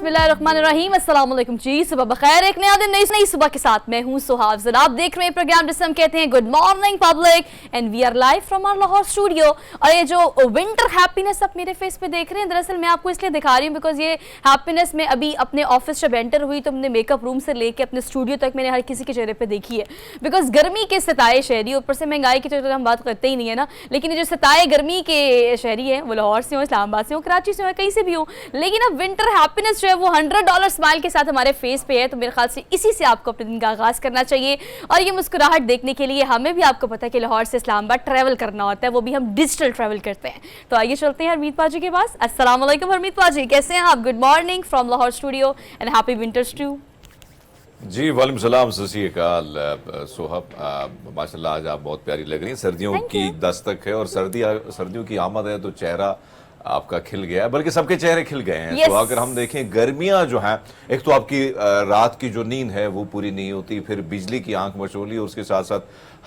बिस्मिल्लाहिर्रहमानिर्रहीम, अस्सलाम वालेकुम जी। सुबह बखैर, एक नया दिन नई सुबह के साथ मैं हूं सुहाव। आप देख रहे हैं प्रोग्राम जिसे हम कहते हैं good morning public and we are live from our Lahore studio. और ये जो विंटर हैप्पीनेस आप मेरे फेस पे देख रहे हैं, दरअसल मैं आपको इसलिए दिखा रही हूँ बिकॉज ये हैप्पीनेस में अभी अपने ऑफिस जब एंटर हुई तो हमने मेकअप रूम से लेके अपने स्टूडियो तक मैंने हर किसी के चेहरे पे देखी है। बिकॉज गर्मी के सताए शहरी, ऊपर से महंगाई की तो हम बात करते ही नहीं है ना, लेकिन ये जो सताए गर्मी के शहरी है वो लाहौर से हो, इस्लामाबाद से हो, कराची से हो, कहीं से भी हो, लेकिन अब विंटर हैप्पीनेस जो है वो $100 स्माइल के साथ हमारे फेस पे है। तो मेरे ख्याल से इसी से आपको अपने दिन का आगाज करना चाहिए। और ये मुस्कुराहट देखने के लिए हमें भी, आपको पता है कि लाहौर से इस्लामाबाद ट्रैवल करना होता है, वो भी हम डिजिटल ट्रैवल करते हैं। तो आइए चलते हैं हरमीत पाजी के पास। अस्सलाम वालेकुम हरमीत पाजी, कैसे हैं आप? Good morning from Lahore studio and happy winters to. जी वालेकुम सलाम, ससीकाल सोहब, माशाल्लाह आज आप बहुत प्यारी लग रही हैं। सर्दियों की दस्तक है और सर्दियों की आमद है तो चेहरा आपका खिल गया है, बल्कि सबके चेहरे खिल गए हैं। तो अगर हम देखें गर्मियां जो हैं, एक तो आपकी रात की जो नींद है वो पूरी नहीं होती, फिर बिजली की आंख मचोली और उसके साथ साथ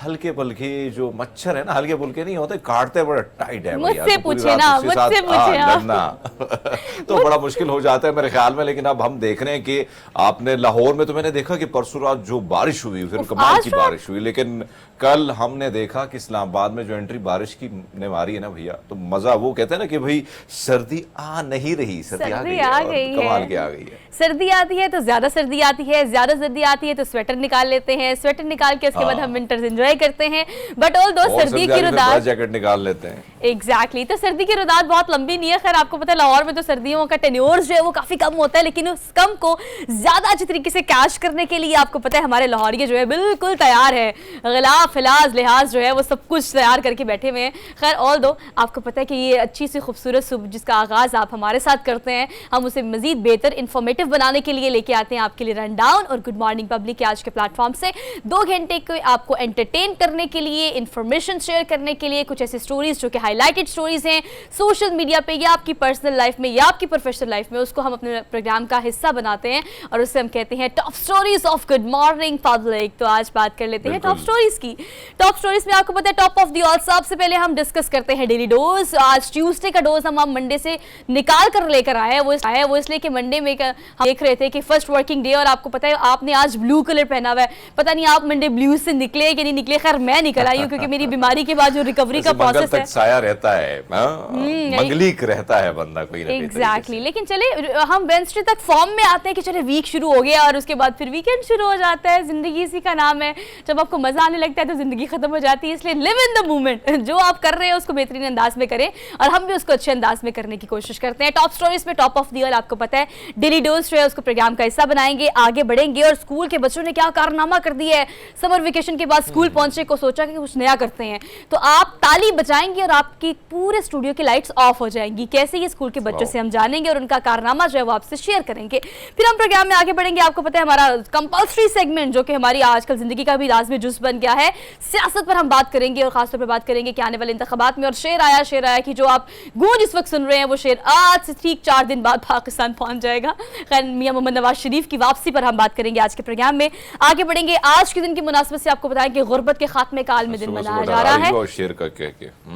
हल्के पलके जो मच्छर है ना, हल्के फुल्के नहीं होते, काटते बड़ा टाइट है। मुझसे पूछे ना, मुझसे पूछे तो बड़ा मुश्किल हो जाता है मेरे ख्याल में। लेकिन अब हम देख रहे हैं कि आपने लाहौर में, तो मैंने देखा कि परसों रात जो बारिश हुई, फिर कमाल की बारिश हुई, लेकिन कल हमने देखा कि इस्लामाबाद में जो एंट्री बारिश की ने मारी है ना भैया, तो मजा, वो कहते हैं ना कि भाई सर्दी आ नहीं रही, सर्दी आ गई है, कमाल की आ गई है। सर्दी आती है तो ज्यादा सर्दी आती है, ज्यादा सर्दी आती है तो स्वेटर निकाल लेते हैं, स्वेटर निकाल के उसके बाद हम विंटर्स एंजॉय करते हैं। बट ऑल दो सर्दी की रुदात, जैकेट निकाल लेते हैं। एग्जैक्टली, तो सर्दी की रुदात बहुत लंबी नहीं है। खैर आपको पता है लाहौर में तो सर्दियों का टेन्योर जो है वो काफी कम होता है, लेकिन उस कम को ज्यादा अच्छी तरीके से कैश करने के लिए आपको पता है हमारे लाहौरिये जो है बिल्कुल तैयार है, गिलाफ हिलाज लिहाज जो है वो सब कुछ तैयार करके बैठे हुए हैं। खैर ऑल दो आपको पता है कि ये अच्छी सी खूबसूरत सुबह जिसका आगाज आप हमारे साथ करते हैं, हम उसे मजीद बेहतर इंफॉर्मेटिव बनाने के लिए लेके आते हैं आपके लिए रन डाउन और गुड मॉर्निंग पब्लिक के आज के प्लेटफॉर्म से 2 घंटे को आपको एंटरटेन करने के लिए, इंफॉर्मेशन शेयर करने के लिए, कुछ ऐसी स्टोरीज जो कि हाईलाइटेड स्टोरीज हैं सोशल मीडिया पे या आपकी पर्सनल लाइफ में या आपकी प्रोफेशनल लाइफ में, उसको हम अपने प्रोग्राम का हिस्सा बनाते हैं और उससे हम कहते हैं top stories of good morning public. तो आज बात कर लेते हैं टॉप स्टोरीज की। टॉप स्टोरीज में आपको पता है टॉप ऑफ द ऑल, सबसे पहले हम डिस्कस करते हैं डेली डोज। आज ट्यूसडे का डोज हम मंडे से निकाल कर लेकर आए हैं, वो इसलिए कि मंडे में हम देख रहे थे कि फर्स्ट वर्किंग डे, और आपको पता है आपने आज ब्लू कलर पहना हुआ है, पता नहीं आप मंडे ब्लू से निकले कि नहीं निकले। खैर मैं निकल आई हूँ क्योंकि मेरी बीमारी के बाद जो रिकवरी का प्रोसेस है, साया रहता है, मंगलीक रहता है बंदा कोई ना कोई। एग्जैक्टली, लेकिन चले हम वेडनेसडे तक फॉर्म में आते हैं कि चले वीक शुरू हो गया और उसके बाद फिर वीकेंड शुरू हो जाता है। जिंदगी इसी का नाम है, जब आपको मजा आने लगता है तो जिंदगी खत्म हो जाती है। इसलिए लिव इन द मोमेंट, जो आप कर रहे हैं उसको बेहतरीन अंदाज में करें और हम भी उसको अच्छे अंदाज में करने की कोशिश करते हैं। टॉप स्टोरीज में टॉप ऑफ द ईयर आपको पता है डेली डोज जो है उसको प्रोग्राम का हिस्सा बनाएंगे, आगे बढ़ेंगे और स्कूल के बच्चों ने क्या कारनामा कर दिया है। समर वेकेशन के बाद स्कूल पहुंचे को सोचा कि कुछ नया करते हैं, तो आप ताली बजाएंगे और आपकी पूरे स्टूडियो की लाइट्स ऑफ हो जाएंगी। कैसे ये स्कूल के बच्चों से हम जानेंगे और उनका कारनामा जो है वो आपसे शेयर करेंगे। फिर हम प्रोग्राम में आगे बढ़ेंगे। आपको पता है हमारा कंपल्सरी सेगमेंट जो कि हमारी आजकल जिंदगी का भी लाजमी जुज़ बन गया है, सियासत पर हम बात करेंगे और खासतौर पर बात करेंगे कि आने वाले इंतखाबात में, और शेर आया कि जो आप गूंज इस वक्त सुन रहे हैं वो शेर आज से ठीक 4 दिन बाद पाकिस्तान पहुंच जाएगा। खैर मियां मोहम्मद नवाज शरीफ की वापसी पर हम बात करेंगे आज के प्रोग्राम में। आगे बढ़ेंगे। आज के दिन की मुनासबत से आपको बताएं कि गुर्बत के खात्मे का आलमी दिन मनाया जा रहा है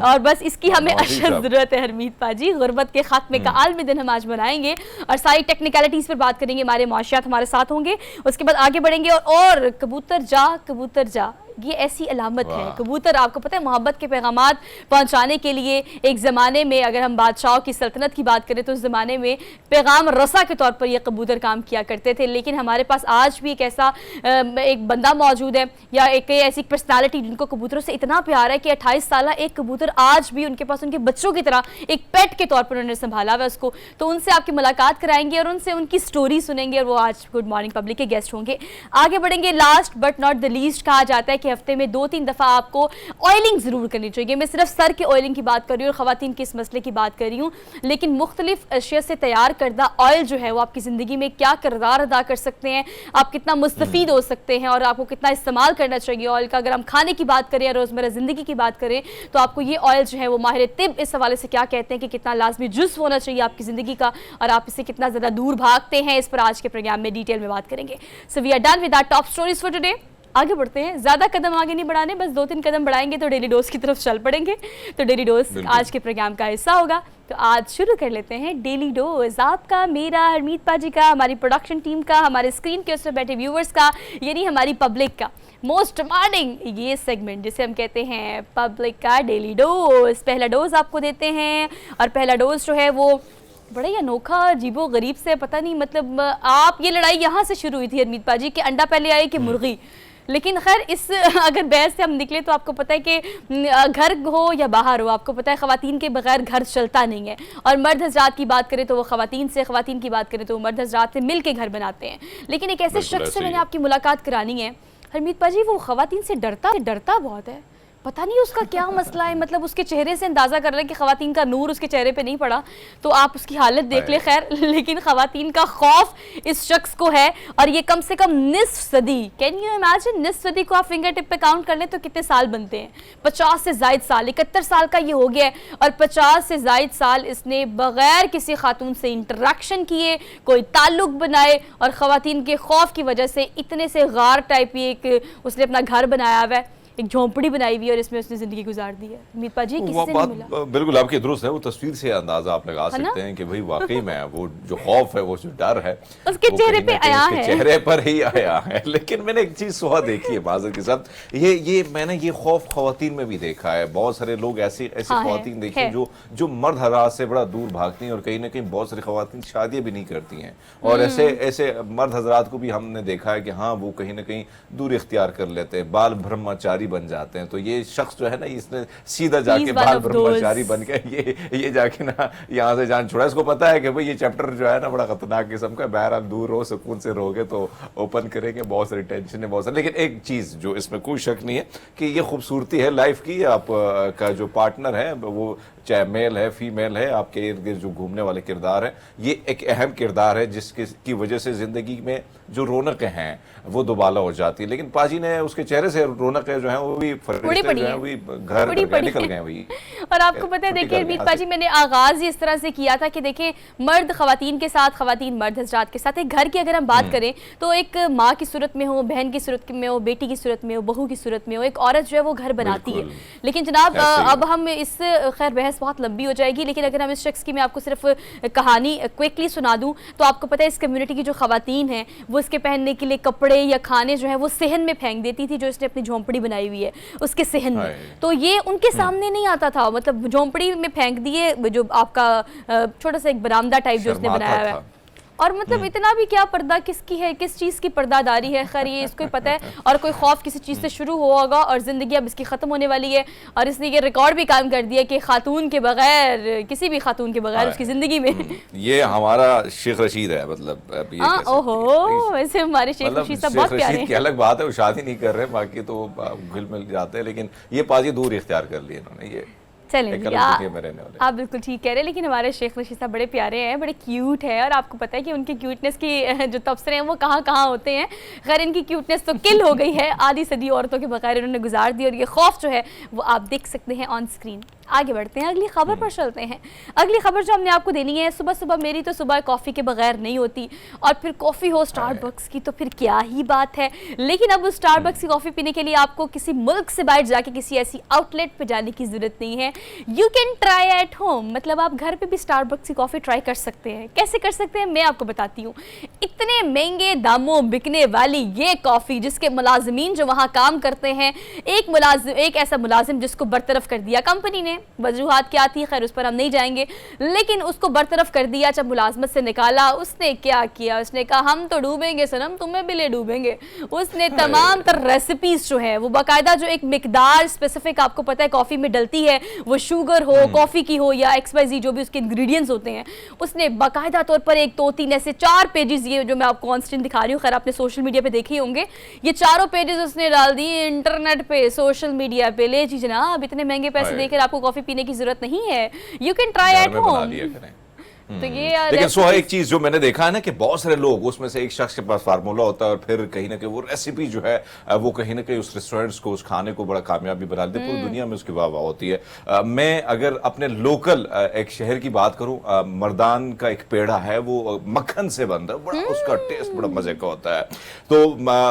और बस इसकी हमें अशद जरूरत है हरमीत पाजी। गुर्बत के खात्मे का आलमी दिन हम आज मनाएंगे और सारी टेक्निकलिटीज पर बात करेंगे, हमारे मुआशियात हमारे साथ होंगे। उसके बाद आगे बढ़ेंगे और कबूतर जा ये ऐसी अलामत है। कबूतर आपको पता है मोहब्बत के पैगामात पहुंचाने के लिए एक ज़माने में, अगर हम बादशाहों की सल्तनत की बात करें तो उस ज़माने में पैगाम रसा के तौर पर ये कबूतर काम किया करते थे। लेकिन हमारे पास आज भी एक ऐसा एक बंदा मौजूद है या एक ऐसी पर्सनालिटी जिनको कबूतरों से इतना प्यार है कि 28 साल एक कबूतर आज भी उनके पास उनके बच्चों की तरह एक पेट के तौर पर उन्होंने संभाला हुआ उसको। तो उनसे आपकी मुलाकात कराएंगे और उनसे उनकी स्टोरी सुनेंगे और वो आज गुड मॉर्निंग पब्लिक के गेस्ट होंगे। आगे बढ़ेंगे। Last but not the least कहा जाता है कि हफ्ते में 2-3 दफा आपको ऑयलिंग जरूर करनी चाहिए। मैं सिर्फ सर के ऑयलिंग की बात कर रही हूँ और खवातीन के इस मसले की बात कर रही हूँ, लेकिन मुख्तलिफ अशिया से तैयार करदा ऑयल जो है वो आपकी जिंदगी में क्या किरदार अदा कर सकते हैं, आप कितना मुस्तफीद हो सकते हैं और आपको कितना इस्तेमाल करना चाहिए ऑयल का। अगर हम खाने की बात करें या रोजमर्रा जिंदगी की बात करें तो आपको ये ऑयल जो है वो माहिर तिब इस हवाले से क्या कहते हैं कि कितना लाजमी जुज़्व होना चाहिए आपकी जिंदगी का और आप इससे कितना ज्यादा दूर भागते हैं, इस पर आज के प्रोग्राम में डिटेल में बात करेंगे। So we are done with our top stories for today. आगे बढ़ते हैं, ज्यादा कदम आगे नहीं बढ़ाने, बस 2-3 कदम बढ़ाएंगे तो डेली डोज की तरफ चल पड़ेंगे। तो डेली डोज आज के प्रोग्राम का हिस्सा होगा। तो आज शुरू कर लेते हैं डेली डोज, आपका, मेरा, हरमीत पाजी का, हमारी प्रोडक्शन टीम का, हमारे स्क्रीन के उस पर बैठे व्यूवर्स का, यानी हमारी पब्लिक का मोस्ट डिमांडिंग ये सेगमेंट जिसे हम कहते हैं पब्लिक का डेली डोज। पहला डोज आपको देते हैं, और पहला डोज जो है वो बड़ा ही अनोखा अजीबो गरीब से, पता नहीं मतलब आप ये लड़ाई यहाँ से शुरू हुई थी हरमीत पाजी कि अंडा पहले आए कि मुर्गी। लेकिन खैर इस अगर बहस से हम निकले तो आपको पता है कि घर हो या बाहर हो, आपको पता है ख़वातीन के बगैर घर चलता नहीं है। और मर्द हजरात की बात करें तो वो ख़वातीन से, ख़वातीन की बात करें तो वो मर्द हजरात से मिल के घर बनाते हैं। लेकिन एक ऐसे शख्स से मैंने आपकी मुलाकात करानी है हरमीत पाजी, वो ख़वातीन से डरता बहुत है, पता नहीं उसका क्या मसला है। मतलब उसके चेहरे से अंदाज़ा कर रहे हैं कि ख़वातीन का नूर उसके चेहरे पे नहीं पड़ा, तो आप उसकी हालत देख ले। खैर, लेकिन ख़वातीन का खौफ इस शख्स को है, और ये कम से कम निस्फ सदी, कैन यू इमेजिन, निस्फ सदी को आप फिंगर टिप पे काउंट कर लें तो कितने साल बनते हैं? 50 से ज़ायद साल, 71 साल का ये हो गया है, और 50 से ज़ायद साल इसने बग़ैर किसी खातून से इंटरेक्शन किए कोई ताल्लुक़ बनाए, और ख़वातीन के खौफ की वजह से इतने से गार टाइप एक उसने अपना घर बनाया हुआ है, एक झोंपड़ी बनाई हुई है, और इसमें उसने जिंदगी गुजार दी है। हरमीत पाजी, किससे नहीं मिला? बिल्कुल आपकी दुरुस्त है, वो तस्वीर से अंदाजा आप लगा सकते हैं कि भाई वाकई में वो जो खौफ है, वो जो डर है उसके चेहरे पे आया है, चेहरे पर ही आया है। लेकिन मैंने एक चीज सुहा देखी है माजर के साथ, ये मैंने ये खौफ खवातीन में भी देखा है। बहुत सारे लोग ऐसे खवातीन देखी हैं जो मर्द हरास से बड़ा दूर भागती हैं, और कहीं ना कहीं बहुत सारी खवातीन शादियां भी नहीं करती हैं, और ऐसे मर्द हजरात को भी हमने देखा है कि हाँ वो कहीं ना कहीं दूर इख्तियार कर लेते हैं, बाल ब्रह्मचारी बन जाते हैं। तो ये शख्स जो है ना, इसने सीधा जाके बाल ब्रह्मचारी बन के ये जाके ना यहाँ से जान छोड़ा। इसको पता है कि भाई ये चैप्टर जो है ना बड़ा खतरनाक किस्म का, बहरहाल दूर रहो, सुकून से रहोगे तो ओपन करेंगे। बहुत सारी टेंशन है, बहुत सारी, लेकिन एक चीज जो इसमें कोई शक नहीं है कि ये खूबसूरती है लाइफ की। आप का जो पार्टनर है वो चाहे मेल है फीमेल है, आपके इर्द गिर्द जो घूमने वाले किरदार है, ये एक अहम किरदार है जिसकी की वजह से जिंदगी में जो रौनकें हैं वो दोबाला हो जाती है। लेकिन पाजी ने उसके चेहरे से रौनकें जो हैं वो भी घर निकल गए वही। और आपको पता है, देखिए हरमीत पाजी, मैंने आगाज ही इस तरह से किया था कि देखिए मर्द खवातीन के साथ, खवातीन मर्द हजरात के साथ, एक घर की अगर हम बात करें तो एक माँ की सूरत में हो, बहन की सूरत में हो, बेटी की सूरत में हो, बहू की सूरत में हो, एक औरत जो है वो घर बनाती है। लेकिन जनाब अब हम इस, खैर बहस बहुत लंबी हो जाएगी, लेकिन अगर हम इस शख्स की मैं आपको सिर्फ कहानी क्विकली सुना दूं तो आपको पता है इस कम्युनिटी की जो खवातीन हैं वो इसके पहनने के लिए कपड़े या खाने जो है वो सेहन में फेंक देती थी, जो इसने अपनी झोंपड़ी बनाई हुई है उसके सेहन में। तो ये उनके सामने नहीं आता था, मतलब झोंपड़ी में फेंक दिए, जो आपका छोटा सा एक बरामदा टाइप जो उसने बनाया हुआ है। और मतलब इतना भी क्या पर्दा किसकी है, किस चीज़ की पर्दादारी है, खैर ये इसको ही पता है। और कोई खौफ किसी चीज़ से शुरू होगा और ज़िंदगी अब इसकी ख़त्म होने वाली है, और इसने ये रिकॉर्ड भी काम कर दिया कि खातून के बगैर, किसी भी खातून के बगैर उसकी ज़िंदगी में ये हमारा शेख रशीद है। मतलब ओहो, वैसे हमारे शेख रशीद साहब बहुत प्यारे हैं। की अलग बात है, वो शादी नहीं कर रहे, बाकी तो घुल मिल जाते हैं, लेकिन ये पाजी दूर इख्तियार कर लिए इन्होंने। ये चलें, आप बिल्कुल ठीक कह रहे हैं, लेकिन हमारे शेख रशीद साहब बड़े प्यारे हैं, बड़े क्यूट है, और आपको पता है कि उनकी क्यूटनेस की जो तबसरे हैं वो कहाँ कहाँ होते हैं। खैर इनकी क्यूटनेस तो किल हो गई है, आधी सदी औरतों के बगैर इन्होंने गुजार दी, और ये खौफ जो है वो आप देख सकते हैं ऑन स्क्रीन। आगे बढ़ते हैं, अगली खबर पर चलते हैं। अगली खबर जो हमने आपको देनी है, सुबह सुबह मेरी तो सुबह कॉफ़ी के बगैर नहीं होती, और फिर कॉफ़ी हो स्टारबक्स की तो फिर क्या ही बात है। लेकिन अब उस स्टारबक्स की कॉफ़ी पीने के लिए आपको किसी मुल्क से बाहर जाके किसी ऐसी आउटलेट पर जाने की ज़रूरत नहीं है। You can try at home, मतलब आप घर पे भी स्टारबक्स की कॉफ़ी ट्राई कर सकते हैं। कैसे कर सकते हैं मैं आपको बताती हूँ। इतने महंगे दामों बिकने वाली ये कॉफ़ी, जिसके मुलाजमीन जो वहाँ काम करते हैं, एक ऐसा मुलाजिम जिसको बरतरफ कर दिया कंपनी ने, वजूहात क्या थी खैर उस पर हम नहीं जाएंगे, लेकिन उसको बरतरफ कर दिया। जब मुलाजमत से निकाला, उसने क्या किया, उसने कहा हम तो डूबेंगे सनम, तुम्हें भी ले डूबेंगे। उसने तमाम तर रेसिपीज जो है वो बाकायदा, जो एक मिकदार स्पेसिफिक आपको पता है कॉफ़ी में डलती है, वो शुगर हो, कॉफ़ी की हो या XYZ जो भी उसके इंग्रेडिएंट्स होते हैं, उसने बाकायदा तौर पर 1 2 3 ऐसे 4 पेजेस, ये जो मैं आपको ऑन स्क्रीन दिखा रही हूँ, खैर आपने सोशल मीडिया पे देखे होंगे, ये चारों पेजेस उसने डाल दिए इंटरनेट पे, सोशल मीडिया पे। ले जी जनाब, इतने महंगे पैसे देकर आपको कॉफ़ी पीने की जरूरत नहीं है, you can try at home. तो ये लेकिन सोहा एक चीज जो मैंने देखा है ना कि बहुत सारे लोग, उसमें से एक शख्स के पास फार्मूला होता है और फिर कहीं ना कहीं वो रेसिपी जो है वो कहीं ना कहीं उस रेस्टोरेंट्स को, उस खाने को बड़ा कामयाबी बना देती है, पूरी दुनिया में उसकी वाह वाह होती है। मैं अगर अपने लोकल एक शहर की बात करूं, मर्दान का एक पेड़ा है, वो मक्खन से बनता है, बड़ा उसका टेस्ट बड़ा मजे का होता है। तो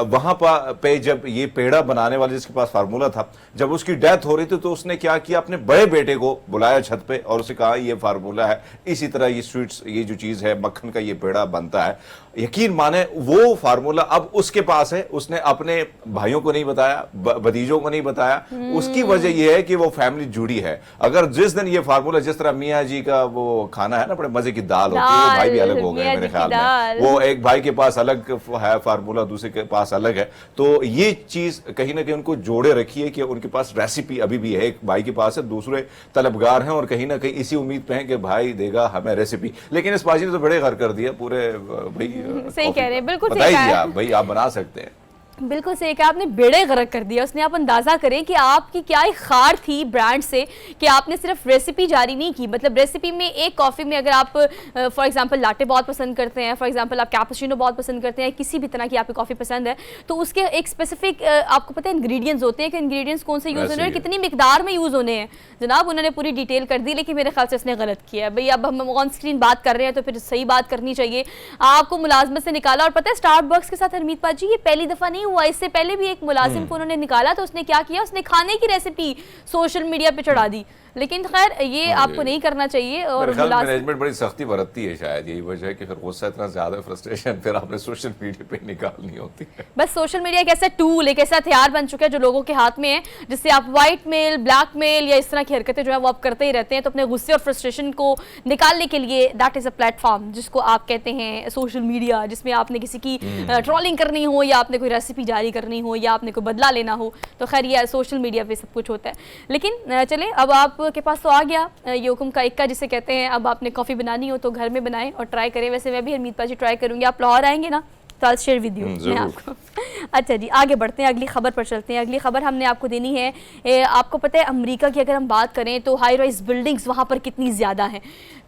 वहां पे जब ये पेड़ा बनाने वाले जिसके पास फार्मूला था, जब उसकी डेथ हो रही थी तो उसने क्या किया, अपने बड़े बेटे को बुलाया छत पे और उसे कहा ये फार्मूला है, इसी तरह ये स्वीट्स, ये जो चीज है मक्खन का ये पेड़ा बनता है। यकीन माने वो फार्मूला अब उसके पास है, उसने अपने भाइयों को नहीं बताया, भतीजों को नहीं बताया। उसकी वजह यह है कि वो फैमिली जुड़ी है। अगर जिस दिन ये फार्मूला, जिस तरह मियाँ जी का वो खाना है ना, बड़े मजे की दाल होती है, वो भाई भी अलग हो गए मेरे ख्याल में, वो एक भाई के पास अलग है फार्मूला, दूसरे के पास अलग है। तो ये चीज कहीं ना कहीं उनको जोड़े रखी है कि उनके पास रेसिपी अभी भी है, एक भाई के पास है, दूसरे तलबगार हैं और कहीं ना कहीं इसी उम्मीद पे हैं कि भाई देगा हमें रेसिपी। लेकिन इस बाजी ने तो बड़े घर कर दिया पूरे भाई। सही कह रहे हैं, बिल्कुल सही बताइए आप भाई, आप बना सकते हैं। बिल्कुल सही कहा आपने, बेड़े गर्क कर दिया उसने। आप अंदाज़ा करें कि आपकी क्या एक खार थी ब्रांड से कि आपने सिर्फ रेसिपी जारी नहीं की। मतलब रेसिपी में एक कॉफ़ी में अगर आप फॉर एग्जांपल लाटे बहुत पसंद करते हैं, फॉर एग्जांपल आप कैपुचिनो बहुत पसंद करते हैं, किसी भी तरह की आपकी कॉफ़ी पसंद है, तो उसके एक स्पेसिफिक आपको पता है इंग्रेडिएंट्स होते हैं कि इंग्रेडिएंट्स कौन से यूज़ होने हैं, कितनी मिकदार में यूज़ होने हैं। जनाब उन्होंने पूरी डिटेल कर दी, लेकिन मेरे ख्याल से उसने गलत किया। भाई अब हम ऑन स्क्रीन बात कर रहे हैं तो फिर सही बात करनी चाहिए। आपको मुलाजमत से निकाला, और पता है स्टारबक्स के साथ हरमीत पाजी ये पहली दफ़ा नहीं हुआ, इससे पहले एक मुलाजिम को उन्होंने निकाला तो उसने क्या किया, उसने खाने की रेसिपी सोशल मीडिया पे चढ़ा दी। लेकिन खैर ये आपको नहीं करना चाहिए। और मैनेजमेंट बड़ी सख्ती बरतती है, शायद यही वजह है कि फिर गुस्सा इतना ज्यादा, फ्रस्ट्रेशन फिर आपने सोशल मीडिया पे निकालनी होती है। बस सोशल मीडिया एक ऐसा टूल, एक ऐसा हथियार बन चुका है जो लोगों के हाथ में है, जिससे आप व्हाइट मेल, ब्लैक मेल या इस तरह की हरकतें जो है वो आप करते ही रहते हैं। तो अपने गुस्से और फ्रस्ट्रेशन को निकालने के लिए दैट इज़ अ प्लेटफॉर्म जिसको आप कहते हैं सोशल मीडिया, जिसमें आपने किसी की ट्रोलिंग करनी हो, या आपने कोई रेसिपी जारी करनी हो, या आपने कोई बदला लेना हो, तो खैर ये सोशल मीडिया पे सब कुछ होता है। लेकिन चले अब आपके पास तो आ गया ये हुक्म का इक्का जिसे कहते हैं। अब आपने कॉफ़ी बनानी हो तो घर में बनाएं और ट्राई करें। वैसे मैं भी हरमीत पाजी ट्राई करूंगी, आप लाहौर आएंगे ना तो आज शेयर विद यू मैं आपको। अच्छा जी, आगे बढ़ते हैं, अगली खबर पर चलते हैं। अगली खबर हमने आपको देनी है, आपको पता है अमेरिका की अगर हम बात करें तो हाई राइज बिल्डिंग्स वहाँ पर कितनी ज़्यादा हैं।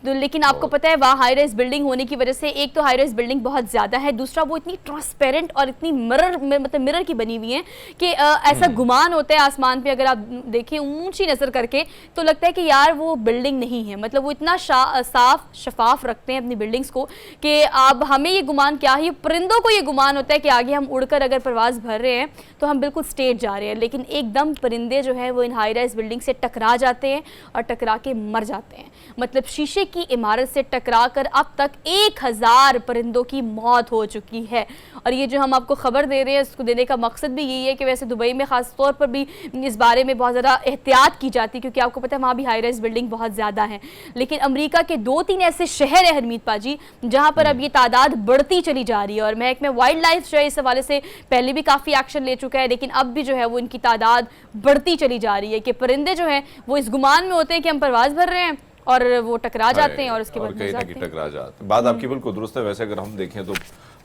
तो लेकिन आपको पता है वहाँ हाई राइज बिल्डिंग होने की वजह से, एक तो हाई राइज बिल्डिंग बहुत ज़्यादा है, दूसरा वो इतनी ट्रांसपेरेंट और इतनी मिरर की बनी हुई है कि ऐसा गुमान होता है आसमान पे, अगर आप देखें ऊंची नज़र करके तो लगता है कि यार वो बिल्डिंग नहीं है। मतलब वो इतना साफ शफाफ रखते हैं अपनी बिल्डिंग्स को कि अब हमें ये गुमान क्या है, परिंदों को ये गुमान होता है कि आगे हम उड़कर अगर परवाज़ भर रहे हैं तो हम बिल्कुल स्टेट जा रहे हैं, लेकिन एकदम परिंदे जो है वो इन हाई राइज बिल्डिंग से टकरा जाते हैं और टकरा के मर जाते हैं। मतलब शीशे की इमारत से टकराकर अब तक 1000 परिंदों की मौत हो चुकी है। और ये जो हम आपको खबर दे रहे हैं इसको देने का मकसद भी यही है कि वैसे दुबई में ख़ास तौर पर भी इस बारे में बहुत ज़्यादा एहतियात की जाती है, क्योंकि आपको पता है वहाँ भी हाई राइज बिल्डिंग बहुत ज़्यादा है। लेकिन अमेरिका के 2-3 ऐसे शहर है हरमीत पाजी जहाँ पर अब ये तादाद बढ़ती चली जा रही है। और महकमा वाइल्ड लाइफ जो है इस हवाले से पहले भी काफ़ी एक्शन ले चुका है, लेकिन अब भी जो है वो इनकी तादाद बढ़ती चली जा रही है कि परिंदे जो हैं वो इस गुमान में होते हैं कि हम परवाज़ भर रहे हैं और वो टकरा जाते हैं और उसके बाद टकरा जाते हैं। बात आपकी बिल्कुल दुरुस्त है। वैसे अगर हम देखें तो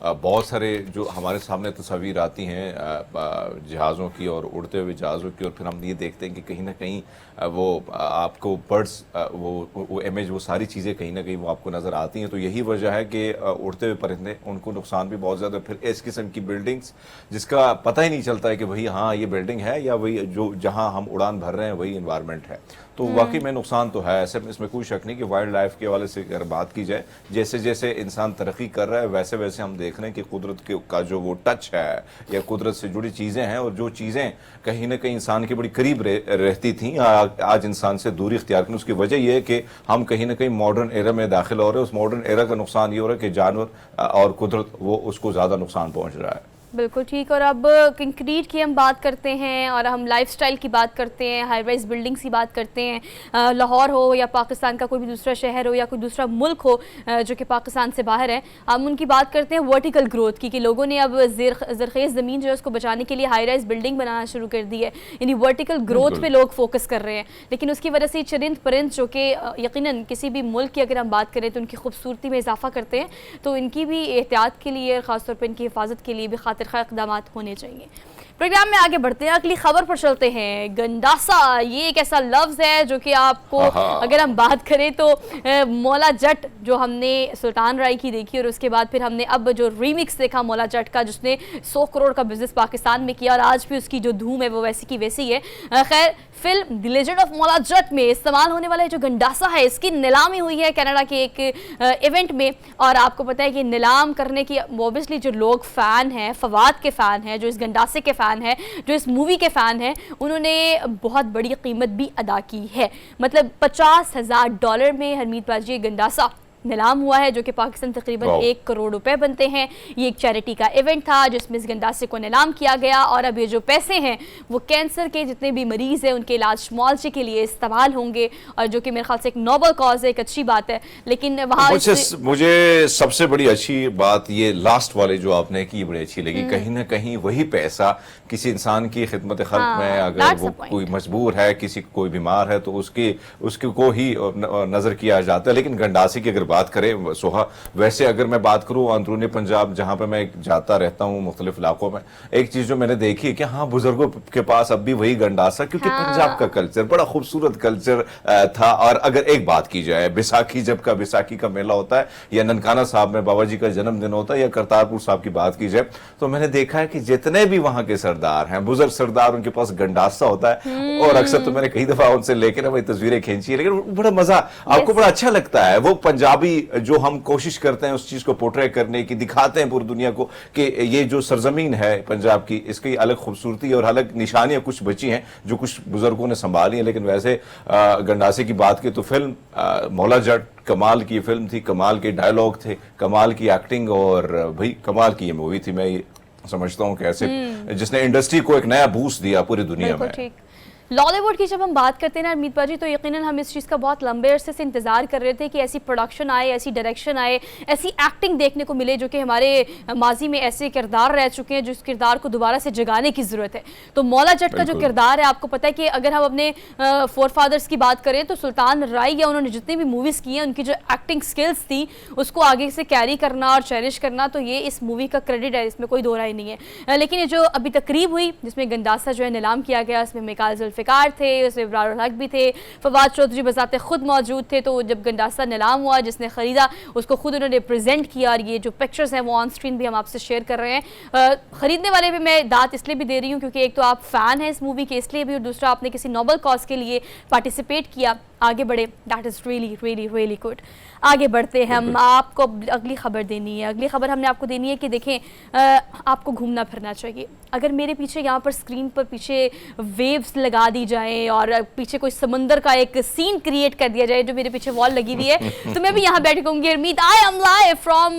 बहुत सारे जो हमारे सामने तस्वीर आती हैं जहाज़ों की और उड़ते हुए जहाज़ों की, और फिर हम ये देखते हैं कि कहीं ना कहीं वो आपको बर्ड्स वो इमेज, वो सारी चीज़ें कहीं ना कहीं वो आपको नज़र आती हैं। तो यही वजह है कि उड़ते हुए परिंदे, उनको नुकसान भी बहुत ज़्यादा। फिर इस किस्म की बिल्डिंग्स जिसका पता ही नहीं चलता है कि भाई हाँ ये बिल्डिंग है या वही जो जहाँ हम उड़ान भर रहे हैं वही इन्वायरमेंट है। तो वाकई में नुकसान तो है, ऐसे इसमें कोई शक नहीं कि वाइल्ड लाइफ के हवाले से अगर बात की जाए, जैसे जैसे इंसान तरक्की कर रहा है वैसे वैसे हम देख रहे हैं कि कुदरत का जो वो टच है या कुदरत से जुड़ी चीज़ें हैं, और जो चीज़ें कहीं ना कहीं इंसान के बड़ी करीब रहती थी आज इंसान से दूरी इख्तियार करनी। उसकी वजह यह है कि हम कहीं ना कहीं मॉडर्न एरा में दाखिल हो रहे हैं। उस मॉडर्न एरा का नुकसान ये हो रहा है कि जानवर और कुदरत वो उसको ज़्यादा नुकसान पहुँच रहा है। बिल्कुल ठीक। और अब कंक्रीट की हम बात करते हैं और हम लाइफस्टाइल की बात करते हैं, हाई राइज बिल्डिंग्स की बात करते हैं। लाहौर हो या पाकिस्तान का कोई भी दूसरा शहर हो या कोई दूसरा मुल्क हो जो कि पाकिस्तान से बाहर है, हम उनकी बात करते हैं वर्टिकल ग्रोथ की, कि लोगों ने अब ज़रख़ेज़ ज़मीन जो है उसको बचाने के लिए हाई राइज बिल्डिंग बनाना शुरू कर दी है। यानी वर्टिकल ग्रोथ पे लोग फोकस कर रहे हैं। लेकिन उसकी वजह से चरिंद परिंद जो कि यकीनन किसी भी मुल्क की अगर हम बात करें तो उनकी खूबसूरती में इजाफा करते हैं, तो इनकी भी एहतियात के लिए, ख़ासतौर पर इनकी हिफाजत के लिए भी खातिर खा इक़दामात होने चाहिए। प्रोग्राम में आगे बढ़ते हैं, अगली खबर पर चलते हैं। गंडासा, ये एक ऐसा लफ्ज है जो कि आपको अगर हम बात करें तो मौला जट जो हमने सुल्तान राय की देखी और उसके बाद फिर हमने अब जो रीमिक्स देखा मौला जट का जिसने 100 करोड़ का बिजनेस पाकिस्तान में किया और आज भी उसकी जो धूम है वो वैसी की वैसी है। खैर film the legend of Maula Jatt में इस्तेमाल होने वाला जो गंडासा है इसकी नीलामी हुई है कनाडा के एक इवेंट में। और आपको पता है कि नीलाम करने की ऑब्वियसली जो लोग फ़ैन हैं, फवाद के फ़ैन हैं, जो इस गंडासे के फ़ैन हैं, जो इस मूवी के फ़ैन हैं, उन्होंने बहुत बड़ी कीमत भी अदा की है। मतलब $50,000 में हरमीत बाजी गंडासा नीलाम हुआ है जो कि पाकिस्तान तकरीबन 1 करोड़ रुपए बनते हैं। ये एक चैरिटी का इवेंट था जिसमें इस गंडासे को नीलाम किया गया और अब ये जो पैसे हैं वो कैंसर के जितने भी मरीज़ हैं उनके इलाज मुआवजे के लिए इस्तेमाल होंगे और जो कि मेरे ख्याल से एक नोबल कॉज है, एक अच्छी बात है। लेकिन वहाँ मुझे सबसे बड़ी अच्छी बात ये लास्ट वाले जो आपने की बड़ी अच्छी लगी। कहीं ना कहीं वही पैसा किसी इंसान की खिदमत खल्क में अगर वो कोई मजबूर है, किसी कोई बीमार है तो उसके को ही नजर किया जाता है। लेकिन गंडासे की अगर बात करें सोहा, वैसे अगर मैं बात करूं अंदरूनी पंजाब जहां पे मैं जाता रहता हूं मुख्तलिफ इलाकों में, एक चीज जो मैंने देखी है कि हाँ बुजुर्गों के पास अब भी वही गंडासा, क्योंकि पंजाब का कल्चर बड़ा खूबसूरत कल्चर था। और अगर एक बात की जाए बैसाखी, जब का बैसाखी का मेला होता है या ननकाना साहब में बाबा जी का जन्मदिन होता है या करतारपुर साहब की बात की जाए तो मैंने देखा है कि जितने भी वहां के सरदार हैं, बुजुर्ग सरदार, उनके पास गंडासा होता है। और अक्सर तो मैंने कई दफा उनसे लेकर वही तस्वीरें खींची है, लेकिन बड़ा मजा आपको बड़ा अच्छा लगता है। वो पंजाबी जो हम कोशिश करते हैं उस चीज को पोर्ट्रे करने की, दिखाते हैं पूरी दुनिया को कि ये जो सरजमीन है पंजाब की, इसकी अलग खूबसूरती और अलग निशानियां कुछ बची हैं जो कुछ बुजुर्गों ने संभाली हैं। लेकिन वैसे गंडासे की बात की तो फिल्म मौला जट कमाल की फिल्म थी, कमाल के डायलॉग थे, कमाल की एक्टिंग और भाई कमाल की ये मूवी थी। मैं ये समझता हूँ कि ऐसे जिसने इंडस्ट्री को एक नया बूस्ट दिया पूरी दुनिया में। लॉलीवुड की जब हम बात करते हैं ना अरमीत बाजी, तो यकीनन हम इस चीज़ का बहुत लंबे अरसे से इंतज़ार कर रहे थे कि ऐसी प्रोडक्शन आए, ऐसी डायरेक्शन आए, ऐसी एक्टिंग देखने को मिले जो कि हमारे माजी में ऐसे किरदार रह चुके हैं जिस किरदार को दोबारा से जगाने की ज़रूरत है। तो मौला जट का जो किरदार है, आपको पता है कि अगर हम अपने फोर फादर्स की बात करें तो सुल्तान राय या उन्होंने जितनी भी मूवीज़ की हैं उनकी जो एक्टिंग स्किल्स थी उसको आगे से कैरी करना और चेरिश करना, तो ये इस मूवी का क्रेडिट है, इसमें कोई दो राय नहीं है। लेकिन ये जो अभी तकरीब हुई जिसमें गंडासा जो है नीलाम किया गया, उसमें मिकाल जुल्फ़िकार थे, उसमें इब्रार हक भी थे, फवाद चौधरी बजाते खुद मौजूद थे। तो जब गंडासा नीलाम हुआ, जिसने खरीदा उसको खुद उन्होंने प्रेजेंट किया और ये जो पिक्चर्स हैं वो ऑन स्क्रीन भी हम आपसे शेयर कर रहे हैं। खरीदने वाले भी मैं दात इसलिए भी दे रही हूँ क्योंकि एक तो आप फैन हैं इस मूवी के इसलिए भी, और दूसरा आपने किसी नोबल कॉज के लिए पार्टिसिपेट किया, आगे बढ़े, that is really really really good. आगे बढ़ते हैं हम, आपको अगली खबर देनी है। अगली खबर हमने आपको देनी है कि देखें आपको घूमना फिरना चाहिए। अगर मेरे पीछे यहाँ पर स्क्रीन पर पीछे वेव्स लगा दी जाए और पीछे कोई समंदर का एक सीन क्रिएट कर दिया जाए जो मेरे पीछे वॉल लगी हुई है तो मैं भी यहाँ बैठ कहूँगी Armeet I am live from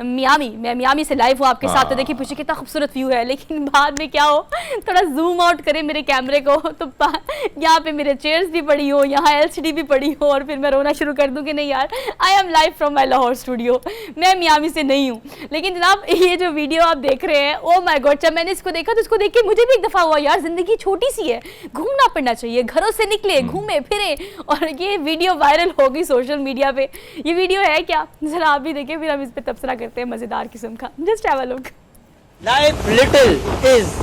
Miami, मैं मियामी से लाइव हूँ आपके साथ। तो देखिए पीछे कितना खूबसूरत व्यू है, लेकिन बाद में क्या हो थोड़ा जूम आउट करें मेरे कैमरे को तो यहाँ पे मेरे चेयर्स भी पड़ी हो, यहाँ LCD भी पड़ी हो और फिर मैं रोना शुरू कर दूँ कि नहीं यार आई am live from my Lahore studio, मैं मियामी से नहीं हूँ। लेकिन जनाब ये जो वीडियो आप देख रहे हैं, ओ माय गॉड, जब मैंने इसको देखा तो इसको देख के मुझे भी एक दफ़ा हुआ यार ज़िंदगी छोटी सी है, घूमना फिरना चाहिए, घरों से निकले, घूमे फिरे। और ये वीडियो वायरल हो गई सोशल मीडिया पे। ये वीडियो है क्या, जरा आप भी देखें फिर हम इस पर तबसरा करते हैं मज़ेदार किस्म का। Just have a look. Life little is,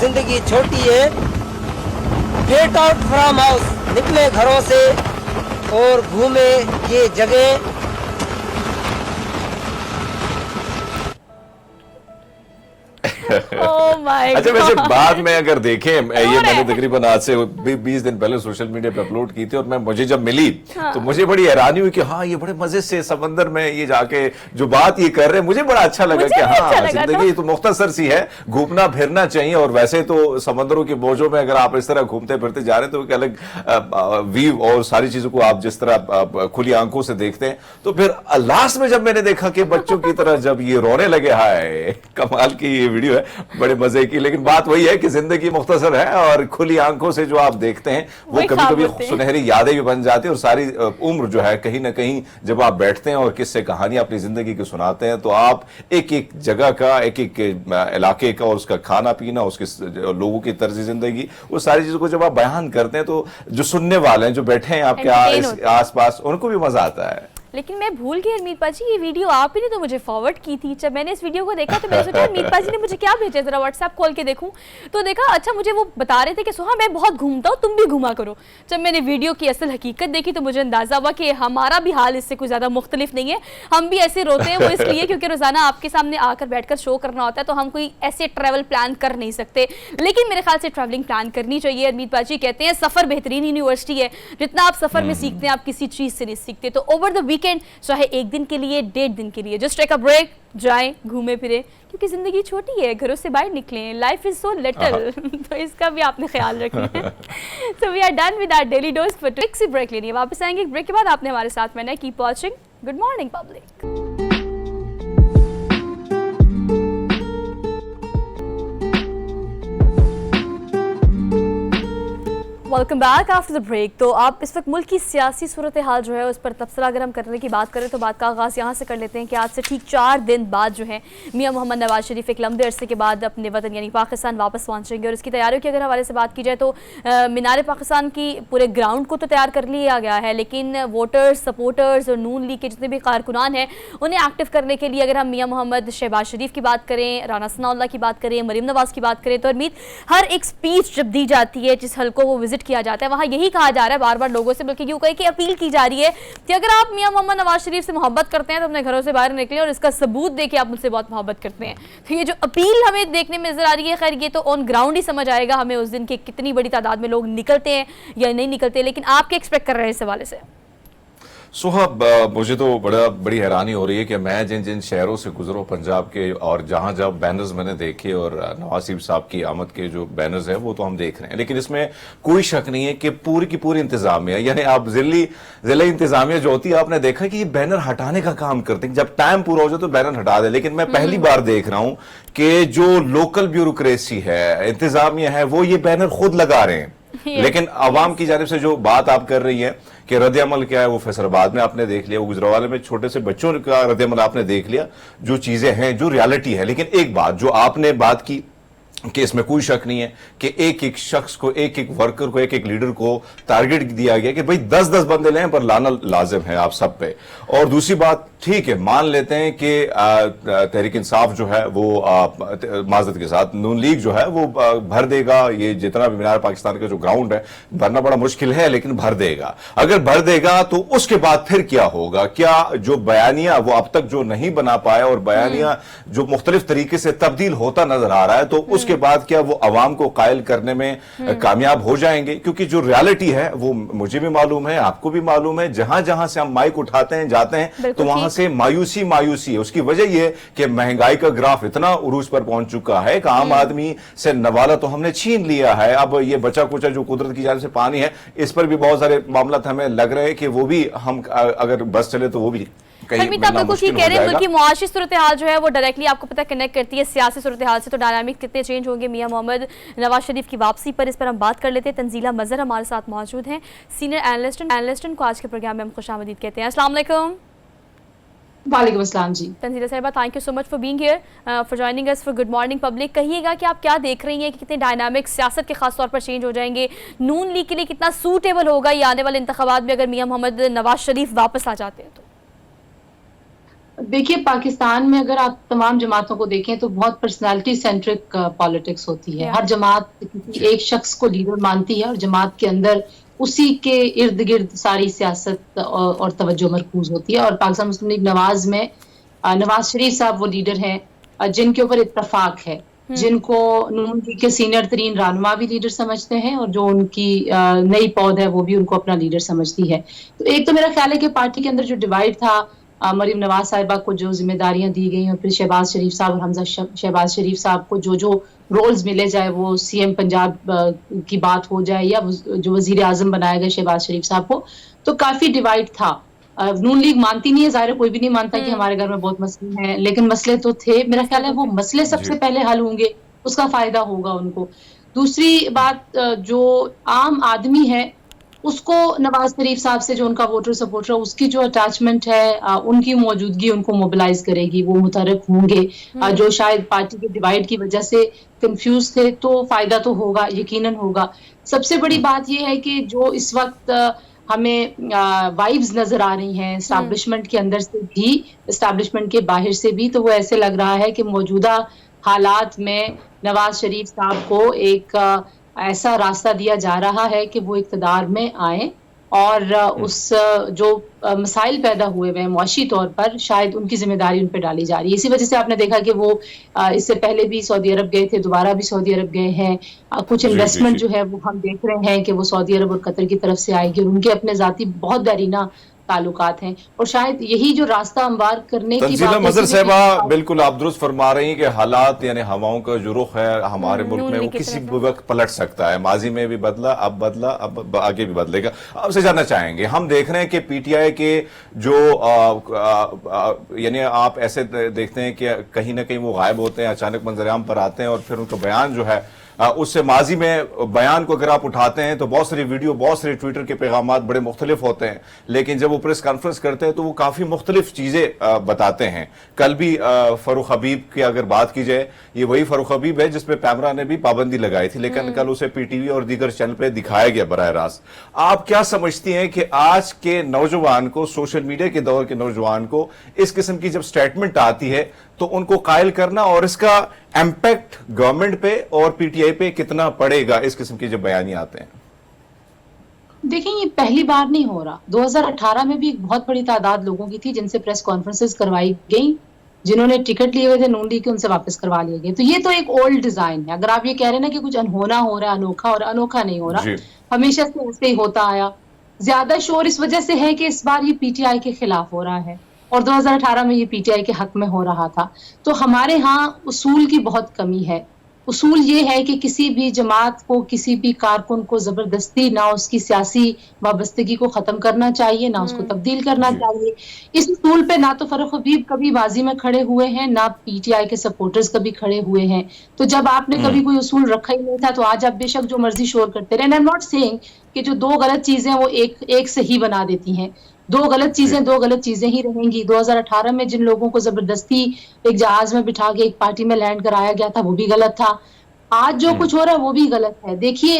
जिंदगी छोटी है, गेट आउट फ्रॉम हाउस, निकले घरों से और घूमे ये जगह। अच्छा वैसे बाद में अगर देखें ये मैंने तकरीबन आज से 20 दिन पहले सोशल मीडिया पे अपलोड की थी और मैं मुझे जब मिली तो मुझे बड़ी हैरानी हुई कि हाँ ये बड़े मजे से समंदर में ये जाके जो बात ये कर रहे हैं मुझे बड़ा अच्छा लगा कि हाँ जिंदगी तो मुख्तसर सी है, घूमना फिरना चाहिए। और वैसे तो समंदरों के बोझों में अगर आप इस तरह घूमते फिरते जा रहे हैं तो एक अलग व्यू और सारी चीजों को आप जिस तरह खुली आंखों से देखते हैं। तो फिर लास्ट में जब मैंने देखा कि बच्चों की तरह जब ये रोने लगे, हाय कमाल की ये वीडियो है, बड़े मजे की। लेकिन बात वही है कि जिंदगी मुख्तसर है और खुली आंखों से जो आप देखते हैं वो कभी कभी सुनहरी यादें भी बन जाती है। और सारी उम्र जो है कहीं ना कहीं जब आप बैठते हैं और किस्से कहानी अपनी जिंदगी की सुनाते हैं तो आप एक एक जगह का, एक एक इलाके का और उसका खाना पीना, उसके लोगों की तर्ज जिंदगी, वो सारी चीजों को जब आप बयान करते हैं तो जो सुनने वाले हैं, जो बैठे हैं आपके आस पास, उनको भी मजा आता है। लेकिन मैं भूल गई हरमीत पाजी, ये वीडियो आप ही ने तो मुझे फॉरवर्ड की थी। जब मैंने इस वीडियो को देखा तो मैंने सोचा हरमीत पाजी ने मुझे क्या भेजा, जरा व्हाट्सएप खोल के देखूं तो देखा अच्छा मुझे वो बता रहे थे कि सोहा मैं बहुत घूमता हूँ, तुम भी घूमा करो। जब मैंने वीडियो की असल हकीकत देखी तो मुझे अंदाजा हुआ कि हमारा भी हाल इससे कुछ ज़्यादा मुख्तलिफ नहीं है। हम भी ऐसे रोते हैं, वो इसलिए क्योंकि रोज़ाना आपके सामने आकर बैठकर शो करना होता है, तो हम कोई ऐसे ट्रैवल प्लान कर नहीं सकते। लेकिन मेरे ख्याल से ट्रैवलिंग प्लान करनी चाहिए। हरमीत पाजी कहते हैं सफ़र बेहतरीन यूनिवर्सिटी है, जितना आप सफ़र में सीखते हैं आप किसी चीज़ से नहीं सीखते। तो ओवर द वीकेंड चाहे एक दिन के लिए 1.5 दिन के लिए जस्ट टेक अ ब्रेक, जाएं घूमे फिरे, क्योंकि ज़िंदगी छोटी है, घरों से बाहर निकलें, लाइफ इज़ सो लिटिल, तो इसका भी आपने ख्याल रखना है। So we are done with our daily dose for today. सी ब्रेक लेनी है, वापस आएंगे ब्रेक के बाद। आपने हमारे साथ में ना keep watching good morning public. Welcome back after the break. तो आप इस वक्त मुल्क की सियासी सूरत हाल जो है उस पर तबसरा अगर हम करने की बात करें तो बात का आगाज़ यहाँ से कर लेते हैं कि आज से ठीक 4 दिन बाद जो है मियां मोहम्मद नवाज शरीफ एक लंबे अरसे के बाद अपने वतन यानी पाकिस्तान वापस पहुँचेंगे। और इसकी तैयारियों की अगर हवाले से बात की जाए तो मीनार पाकिस्तान की पूरे ग्राउंड को तो तैयार कर लिया गया है, लेकिन वोटर्स, सपोर्टर्स और नून लीग के जितने भी कारकुनान हैं उन्हें एक्टिव करने के लिए अगर हम मियां मोहम्मद शहबाज शरीफ की बात करें, राना सनाउल्लाह की बात करें, मरीम नवाज़ की बात करें, तो उम्मीद हर एक स्पीच जब दी जाती है जिस हल्कों को विजिट किया जाता है वहाँ यही कहा जा रहा है बार बार लोगों से, बल्कि यूं कहे कि अपील की जा रही है कि अगर आप मियां मोहम्मद नवाज शरीफ से मोहब्बत करते हैं तो अपने घरों से बाहर निकलें और इसका सबूत दे कि आप मुझसे बहुत मोहब्बत करते हैं। तो ये जो अपील हमें देखने में नजर आ रही है, खैर ये तो ऑन ग्राउंड ही समझ आएगा हमें उस दिन के कितनी बड़ी तादाद में लोग निकलते हैं या नहीं निकलते, लेकिन आप क्या एक्सपेक्ट कर रहे हैं इस हवाले से? सुहाब, मुझे तो बड़ी हैरानी हो रही है कि मैं जिन जिन शहरों से गुजरा पंजाब के और जहां जहां बैनर्स मैंने देखे और नवाज शरीफ साहब की आमद के जो बैनर्स हैं वो तो हम देख रहे हैं, लेकिन इसमें कोई शक नहीं है कि पूरी की पूरी इंतजामिया यानी आप जिला इंतजामिया जो होती है आपने देखा कि ये बैनर हटाने का काम करते हैं, जब टाइम पूरा हो जाए तो बैनर हटा दे। लेकिन मैं पहली बार देख रहा हूं कि जो लोकल ब्यूरोक्रेसी है, इंतजामिया है, वो ये बैनर खुद लगा रहे हैं। लेकिन अवाम की जानिब से जो बात आप कर रही हैं कि रद्द-ए-अमल क्या है, वो फैसलाबाद में आपने देख लिया, वो गुजरावाले में छोटे से बच्चों का रद्द-ए-अमल आपने देख लिया, जो चीजें हैं, जो रियलिटी है। लेकिन एक बात जो आपने बात की कि इसमें कोई शक नहीं है कि एक एक शख्स को, एक एक वर्कर को, एक एक लीडर को टारगेट दिया गया कि भाई 10-10 बंदे लें पर लाना लाजिम है आप सब पे। और दूसरी बात, ठीक है मान लेते हैं कि तहरीक इंसाफ जो है वो माजरत के साथ नून लीग जो है वो भर देगा, ये जितना भी मीनार पाकिस्तान का जो ग्राउंड है भरना बड़ा मुश्किल है लेकिन भर देगा। अगर भर देगा तो उसके बाद फिर क्या होगा? क्या जो बयानिया वो अब तक जो नहीं बना पाया और बयानिया जो मुख्तलिफ तरीके से तब्दील होता नजर आ रहा है, तो उसके बाद क्या वो अवाम को कायल करने में कामयाब हो जाएंगे? क्योंकि जो रियलिटी है वो मुझे भी मालूम है, आपको भी मालूम है, जहां जहां से हम माइक उठाते हैं जाते हैं तो वहां से मायूसी है। उसकी वजह यह कि महंगाई का ग्राफ इतना उरूज पर पहुंच चुका है कि आम आदमी से नवाला तो हमने छीन लिया है। अब ये बचा कुचा जो कुदरत की जानिब से पानी है, इस पर भी बहुत सारे मामला हमें लग रहे हैं कि वो भी हम अगर बस चले तो वो भी हरमीत आप बिल्कुल ठीक कह रहे हैं। मुल्क की मुआशी सूरत हाल जो है वो डायरेक्टली आपको पता कनेक्ट करती है सियासी सूरत हाल से। तो डायनामिक्स कितने चेंज होंगे मियां मोहम्मद नवाज शरीफ की वापसी पर, इस पर हम बात कर लेते हैं। तंजीला मजहर हमारे साथ मौजूद हैं, सीनियर एनालिस्ट को आज के प्रोग्राम में हम खुशामदीद कहते हैं। अस्सलाम वालेकुम। वालेकुम अस्सलाम जी। तंजीला साहिबा, thank you so much for being here, for joining us for good morning public. कहिएगा कि आप क्या देख रही हैं कि कितने डायनामिक्स सियासत के खास तौर पर चेंज हो जाएंगे, नून लीग के लिए कितना सूटेबल होगा ये आने वाले इंतखाबात में अगर मियां मोहम्मद नवाज शरीफ वापस आ जाते हैं तो? देखिए, पाकिस्तान में अगर आप तमाम जमातों को देखें तो बहुत पर्सनालिटी सेंट्रिक पॉलिटिक्स होती है। हर जमात किसी एक शख्स को लीडर मानती है और जमात के अंदर उसी के इर्द गिर्द सारी सियासत और तवज्जो मरकूज होती है। और पाकिस्तान मुस्लिम लीग नवाज में नवाज शरीफ साहब वो लीडर हैं जिनके ऊपर इत्तफाक है, जिनको नून लीग के सीनियर तरीन रहनुमा भी लीडर समझते हैं और जो उनकी नई पौध है वो भी उनको अपना लीडर समझती है। तो एक तो मेरा ख्याल है कि पार्टी के अंदर जो डिवाइड था, मरीम नवाज साहिबा को जो जिम्मेदारियां दी गई और फिर शहबाज शरीफ साहब और हमजा शहबाज शरीफ साहब को जो रोल्स मिले, चाहे वो सीएम पंजाब की बात हो जाए या जो वजीर आजम बनाया गया शहबाज शरीफ साहब को, तो काफी डिवाइड था। नून लीग मानती नहीं है, जाहिर कोई भी नहीं मानता कि हमारे घर में बहुत मसले हैं, लेकिन मसले तो थे। मेरा ख्याल है वो मसले सबसे पहले हल होंगे, उसका फायदा होगा उनको। दूसरी बात, जो आम आदमी है उसको नवाज शरीफ साहब से जो उनका वोटर सपोर्टर है उसकी जो अटैचमेंट है, उनकी मौजूदगी उनको मोबिलाइज करेगी, वो मुतहर्रिक होंगे। जो शायद पार्टी के डिवाइड की वजह से कंफ्यूज थे, तो फायदा तो होगा, यकीनन होगा। सबसे बड़ी बात यह है कि जो इस वक्त हमें वाइब्स नजर आ रही हैं एस्टैब्लिशमेंट के अंदर से भी, एस्टैब्लिशमेंट के बाहर से भी। तो वो ऐसे लग रहा है कि मौजूदा हालात में नवाज शरीफ साहब को एक ऐसा रास्ता दिया जा रहा है कि वो इक़्तिदार में आए और उस जो मसाइल पैदा हुए हुए हैं मुआशी तौर पर, शायद उनकी जिम्मेदारी उन पर डाली जा रही है। इसी वजह से आपने देखा कि वो इससे पहले भी सऊदी अरब गए थे, दोबारा भी सऊदी अरब गए हैं। कुछ इन्वेस्टमेंट जो है वो हम देख रहे हैं कि वो सऊदी अरब और कतर की तरफ से आएगी और उनके अपने जाती बहुत दरीना ताल्लुकात हैं और शायद यही जो रास्ता हमवार करने की तंजीला मजहर साहिबा, बिल्कुल आप दुरुस्त फरमा रही हैं कि हालात यानी हवाओं का जो रुख है हमारे मुल्क में वो किसी भी वक्त पलट सकता है। माजी में भी बदला, अब आगे भी बदलेगा। आपसे जानना चाहेंगे, हम देख रहे हैं कि पीटीआई के जो यानी आप ऐसे देखते हैं कि कहीं ना कहीं वो गायब होते हैं, अचानक मंजरेआम पर आते हैं और फिर उनका बयान जो है उससे माजी में बयान को अगर आप उठाते हैं तो बहुत सारी वीडियो, बहुत सारे ट्विटर के पैगामात बड़े मुख्तलिफ होते हैं, लेकिन जब वो प्रेस कॉन्फ्रेंस करते हैं तो वो काफी मुख्तलिफ चीजें बताते हैं। कल भी फरूख हबीब की अगर बात की जाए, ये वही फरूख हबीब है जिसपे पैमरा ने भी पाबंदी लगाई थी, लेकिन कल उसे पीटीवी और दीगर चैनल पे दिखाया गया बराह रास्त। आप क्या समझती हैं कि आज के नौजवान को, सोशल मीडिया के दौर के नौजवान को इस किस्म की जब स्टेटमेंट आती है तो उनको कायल करना और इसका इम्पैक्ट गवर्नमेंट पे और पीटीआई पे कितना पड़ेगा, इस किस्म के जब बयान आते हैं? देखिए, ये पहली बार नहीं हो रहा। 2018 में भी एक बहुत बड़ी तादाद लोगों की थी जिनसे प्रेस कॉन्फ्रेंसेस करवाई गई, जिन्होंने टिकट लिए हुए थे नून लीग के, उनसे वापस करवा लिए गए। तो ये तो एक ओल्ड डिजाइन है। अगर आप ये कह रहे हैं ना कि कुछ अनहोना हो रहा है, अनोखा और अनोखा नहीं हो रहा, हमेशा से ऐसे ही होता आया। ज्यादा शोर इस वजह से है कि इस बार ये पीटीआई के खिलाफ हो रहा है और 2018 में ये पीटीआई के हक में हो रहा था। तो हमारे यहाँ उसूल की बहुत कमी है। उसूल ये है कि किसी भी जमात को, किसी भी कारकुन को जबरदस्ती ना उसकी सियासी वाबस्तगी को खत्म करना चाहिए, ना उसको तब्दील करना चाहिए। इस उसूल पे ना तो फरूख हबीब कभी बाजी में खड़े हुए हैं, ना पीटीआई के सपोर्टर्स कभी खड़े हुए हैं। तो जब आपने कभी कोई उसूल रखा ही नहीं था तो आज आप बेशक जो मर्जी शोर करते रहे। आई एम नॉट सेइंग कि जो दो गलत चीजें वो एक सही बना देती हैं। दो गलत चीजें ही रहेंगी। 2018 में जिन लोगों को जबरदस्ती एक जहाज में बिठा के एक पार्टी में लैंड कराया गया था वो भी गलत था। आज जो कुछ हो रहा है वो भी गलत है। देखिए,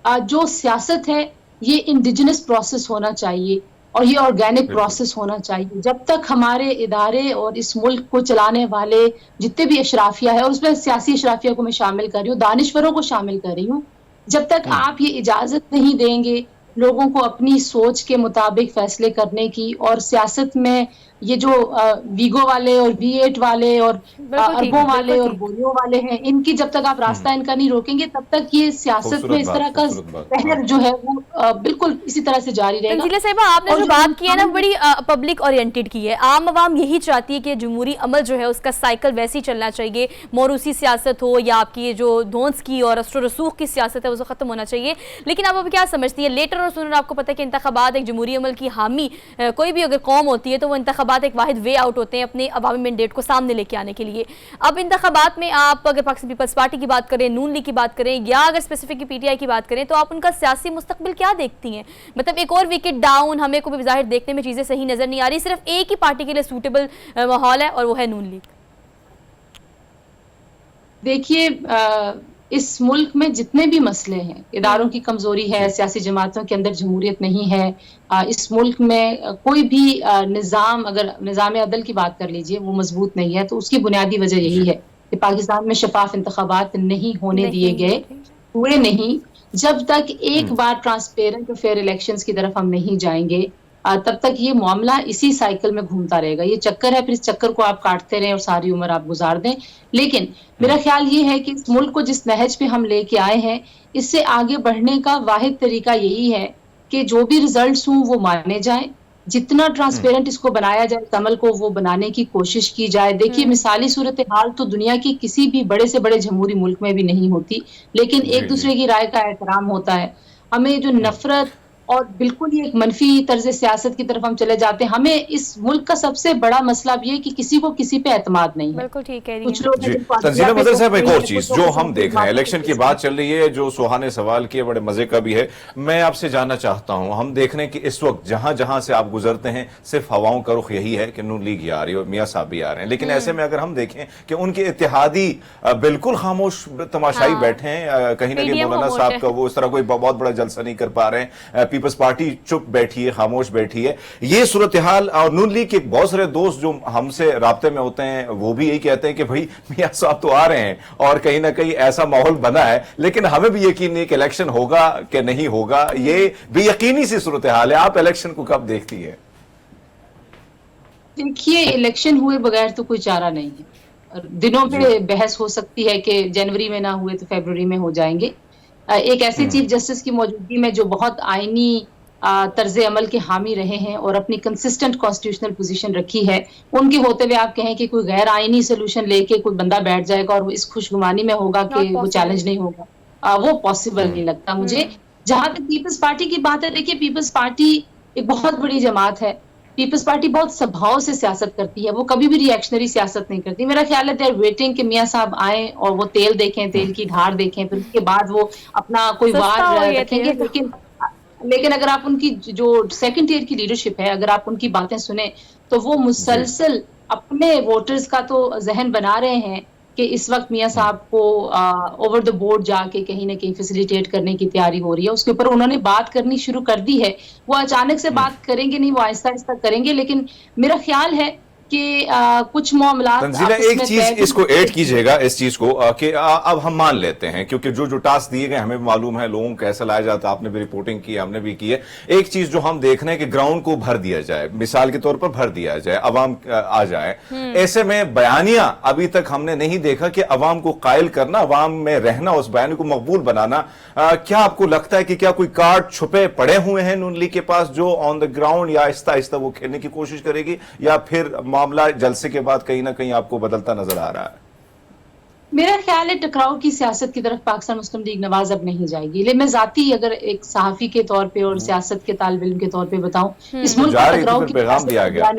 जो सियासत है ये इंडिजिनस प्रोसेस होना चाहिए और ये ऑर्गेनिक प्रोसेस होना चाहिए। जब तक हमारे इदारे और इस मुल्क को चलाने वाले जितने भी अशराफिया है, और उसमें सियासी अशराफिया को मैं शामिल कर रही हूँ, दानिश्वरों को शामिल कर रही हूँ, जब तक आप ये इजाजत नहीं देंगे लोगों को अपनी सोच के मुताबिक फैसले करने की, और सियासत में ये जो वीगो वाले और V8 वाले और अरबों वाले और बोलियों वाले हैं, इनकी जब तक आप रास्ता इनका नहीं रोकेंगे तब तक ये सियासत में इस तरह का कहर जो है वो बिल्कुल इसी तरह से जारी रहेगा। तंजीला साहिबा, आपने जो बात की है ना बड़ी पब्लिक ओरिएंटेड की है। आम आवाम यही चाहती है कि जमहूरी अमल जो है उसका साइकिल वैसे ही चलना चाहिए, मौरूसी सियासत हो या आपकी ये जो धौंस की और अस्र रसूख की सियासत है वो खत्म होना चाहिए। लेकिन आप अब क्या समझती है, लेटर और सुनर आपको पता है कि इंतखाबात एक जमहूरी अमल की हामी कोई भी अगर कौम होती है तो वो इंतखाबात एक वाहिद वे आउट होते हैं अपने अवामी मैंडेट को सामने लेके आने के लिए। अब इंतखाबात में आप अगर पाकिस्तान पीपल्स पार्टी की बात करें, नून लीग की बात करें या अगर स्पेसिफिक पीटीआई की बात करें, तो आप उनका सियासी मुस्तकबिल क्या देखती हैं? मतलब एक और विकेट डाउन हमें को भी ज़ाहिर देखने में चीज़ें सही नजर नहीं आ रही। सिर्फ एक ही पार्टी के लिए सूटेबल माहौल है और वो है नून लीग। देखिए, इस मुल्क में जितने भी मसले हैं, इदारों की कमजोरी है, सियासी जमातों के अंदर जमहूरियत नहीं है, इस मुल्क में कोई भी निज़ाम, अगर निज़ाम अदल की बात कर लीजिए, वो मजबूत नहीं है, तो उसकी बुनियादी वजह यही है कि पाकिस्तान में शफाफ इंतखाबात नहीं होने दिए गए, हुए नहीं। जब तक एक बार ट्रांसपेरेंट और फेयर इलेक्शंस की तरफ हम नहीं जाएंगे तब तक ये मामला इसी साइकिल में घूमता रहेगा। ये चक्कर है, फिर इस चक्कर को आप काटते रहें और सारी उम्र आप गुजार दें। लेकिन मेरा ख्याल ये है कि इस मुल्क को जिस नहज पे हम लेके आए हैं, इससे आगे बढ़ने का वाहिद तरीका यही है कि जो भी रिजल्ट्स हों वो माने जाएं, जितना ट्रांसपेरेंट इसको बनाया जाए, अमल को वो बनाने की कोशिश की जाए। देखिए, मिसाली सूरत हाल तो दुनिया की किसी भी बड़े से बड़े जमहूरी मुल्क में भी नहीं होती, लेकिन एक दूसरे की राय का एहतराम होता है। हमें जो नफरत और बिल्कुल ही एक मनफी तर्ज सियासत की तरफ हम चले जाते हैं। हमें इस मुल्क का सबसे बड़ा मसला भी है कि किसी को किसी पे एतमाद नहीं है। बिल्कुल ठीक है। कुछ लोग तंजीला मजहर साहब, एक और चीज जो हम देख रहे हैं, इलेक्शन की बात चल रही है, जो सुहाने सवाल किए बड़े मजे का भी है, मैं आपसे जानना चाहता हूं, हम देख रहे हैं कि इस वक्त जहां जहां से आप गुजरते हैं सिर्फ हवाओं का रुख यही है कि नून लीग ही आ रही है और मियां साहब भी आ रहे हैं, लेकिन ऐसे में अगर हम देखें कि उनके इत्तेहादी बिल्कुल खामोश तमाशाई बैठे हैं, कहीं ना कहीं मौलाना साहब का वो इस तरह कोई बहुत बड़ा जलसा नहीं कर पा रहे हैं, पीपल्स पार्टी चुप बैठी है, खामोश बैठी है। ये सूरत हाल, और नून लीग के बहुत सारे दोस्त जो हमसे राब्ते में होते हैं वो भी यही कहते हैं कि भाई मियां साहब तो आ रहे हैं और कहीं ना कहीं ऐसा माहौल बना है, लेकिन हमें भी यकीन नहीं कि इलेक्शन होगा कि नहीं होगा। ये बेयकीनी सी सूरत हाल है। आप इलेक्शन को कब देखती है? देखिए, इलेक्शन हुए बगैर तो कोई चारा नहीं है। दिनों पे बहस हो सकती है कि जनवरी में ना हुए तो फरवरी में हो जाएंगे। एक ऐसे चीफ जस्टिस की मौजूदगी में जो बहुत आईनी तर्ज अमल के हामी रहे हैं और अपनी कंसिस्टेंट कॉन्स्टिट्यूशनल पोजीशन रखी है, उनके होते हुए आप कहें कि कोई गैर आईनी सोल्यूशन लेके कोई बंदा बैठ जाएगा और वो इस खुशगुमानी में होगा कि वो चैलेंज नहीं होगा, वो पॉसिबल नहीं लगता मुझे। जहां तक पीपल्स पार्टी की बात है, देखिए पीपल्स पार्टी एक बहुत बड़ी जमात है। पीपल्स पार्टी बहुत सद्भाव से सियासत करती है, वो कभी भी रिएक्शनरी सियासत नहीं करती। मेरा ख्याल है दे आर वेटिंग कि मियां साहब आए और वो तेल देखें, तेल की धार देखें, फिर उसके बाद वो अपना कोई वार रखेंगे। लेकिन अगर आप उनकी जो सेकंड ईयर की लीडरशिप है, अगर आप उनकी बातें सुने तो वो मुसलसल अपने वोटर्स का तो जहन बना रहे हैं कि इस वक्त मियां साहब को ओवर द बोर्ड जाके कहीं ना कहीं फैसिलिटेट करने की तैयारी हो रही है। उसके ऊपर उन्होंने बात करनी शुरू कर दी है। वो अचानक से बात करेंगे नहीं, वो आहिस्ता आहिस्ता करेंगे। लेकिन मेरा ख्याल है कि कुछ मामला, तंजीला एक चीज इसको ऐड कीजिएगा, इस चीज को कि अब हम मान लेते हैं, क्योंकि जो जो टास्क दिए गए हमें भी मालूम है लोगों को कैसे लाया जाता है, आपने भी रिपोर्टिंग की, हमने भी की है। एक चीज जो हम देख रहे हैं कि ग्राउंड को भर दिया जाए, मिसाल के तौर पर भर दिया जाए, अवाम आ जाए। ऐसे में बयानिया अभी तक हमने नहीं देखा कि अवाम को कायल करना, अवाम में रहना, उस बयानी को मकबूल बनाना। क्या आपको लगता है कि क्या कोई कार्ड छुपे पड़े हुए हैं नून लीग के पास जो ऑन द ग्राउंड या आहिस्ता आहिस्ता वो खेलने की कोशिश करेगी, या फिर मामला जलसे के बाद कहीं ना कहीं आपको बदलता नजर आ रहा है? मेरा ख्याल है टकराव की सियासत की तरफ पाकिस्तान मुस्लिम लीग नवाज अब नहीं जाएगी। लेकिन मैं जाती अगर एक सहाफी के तौर पे और सियासत के तालिब इल्म के तौर पे बताऊं, इस मुल्क को टकराव की पैगाम दिया गया,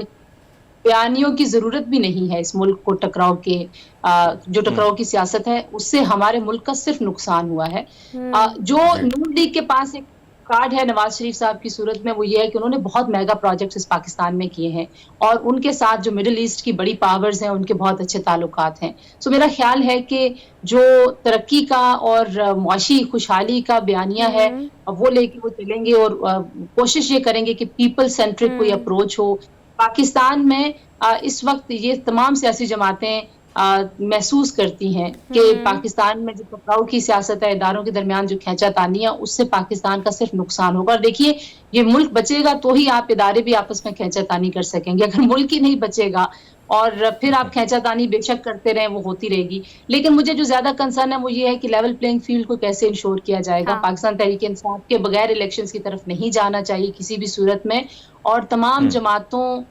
बयानियों की जरूरत भी नहीं है। इस मुल्क को टकराव के जो टकराव की सियासत है उससे हमारे मुल्क का सिर्फ नुकसान हुआ है। जो नून लीग के पास एक कार्ड है नवाज शरीफ साहब की सूरत में, वो ये है कि उन्होंने बहुत मेगा प्रोजेक्ट्स इस पाकिस्तान में किए हैं और उनके साथ जो मिडिल ईस्ट की बड़ी पावर्स हैं उनके बहुत अच्छे ताल्लुकात हैं। सो मेरा ख्याल है कि जो तरक्की का और मुआशी खुशहाली का बयानिया है वो लेके वो चलेंगे और कोशिश ये करेंगे कि पीपल सेंट्रिक कोई अप्रोच हो। पाकिस्तान में इस वक्त ये तमाम सियासी जमातें महसूस करती हैं कि पाकिस्तान में जो टकराव की सियासत है, इदारों के दरमियान जो खींचातानी है, उससे पाकिस्तान का सिर्फ नुकसान होगा। और देखिए, ये मुल्क बचेगा तो ही आप इदारे भी आपस में खींचातानी कर सकेंगे। अगर मुल्क ही नहीं बचेगा और फिर आप खींचातानी बेशक करते रहें, वो होती रहेगी। लेकिन मुझे जो ज्यादा कंसर्न है वो ये है कि लेवल प्लेइंग फील्ड को कैसे इंश्योर किया जाएगा। पाकिस्तान तहरीक इंसाफ के बगैर इलेक्शंस की तरफ नहीं जाना चाहिए किसी भी सूरत में, और तमाम जमातों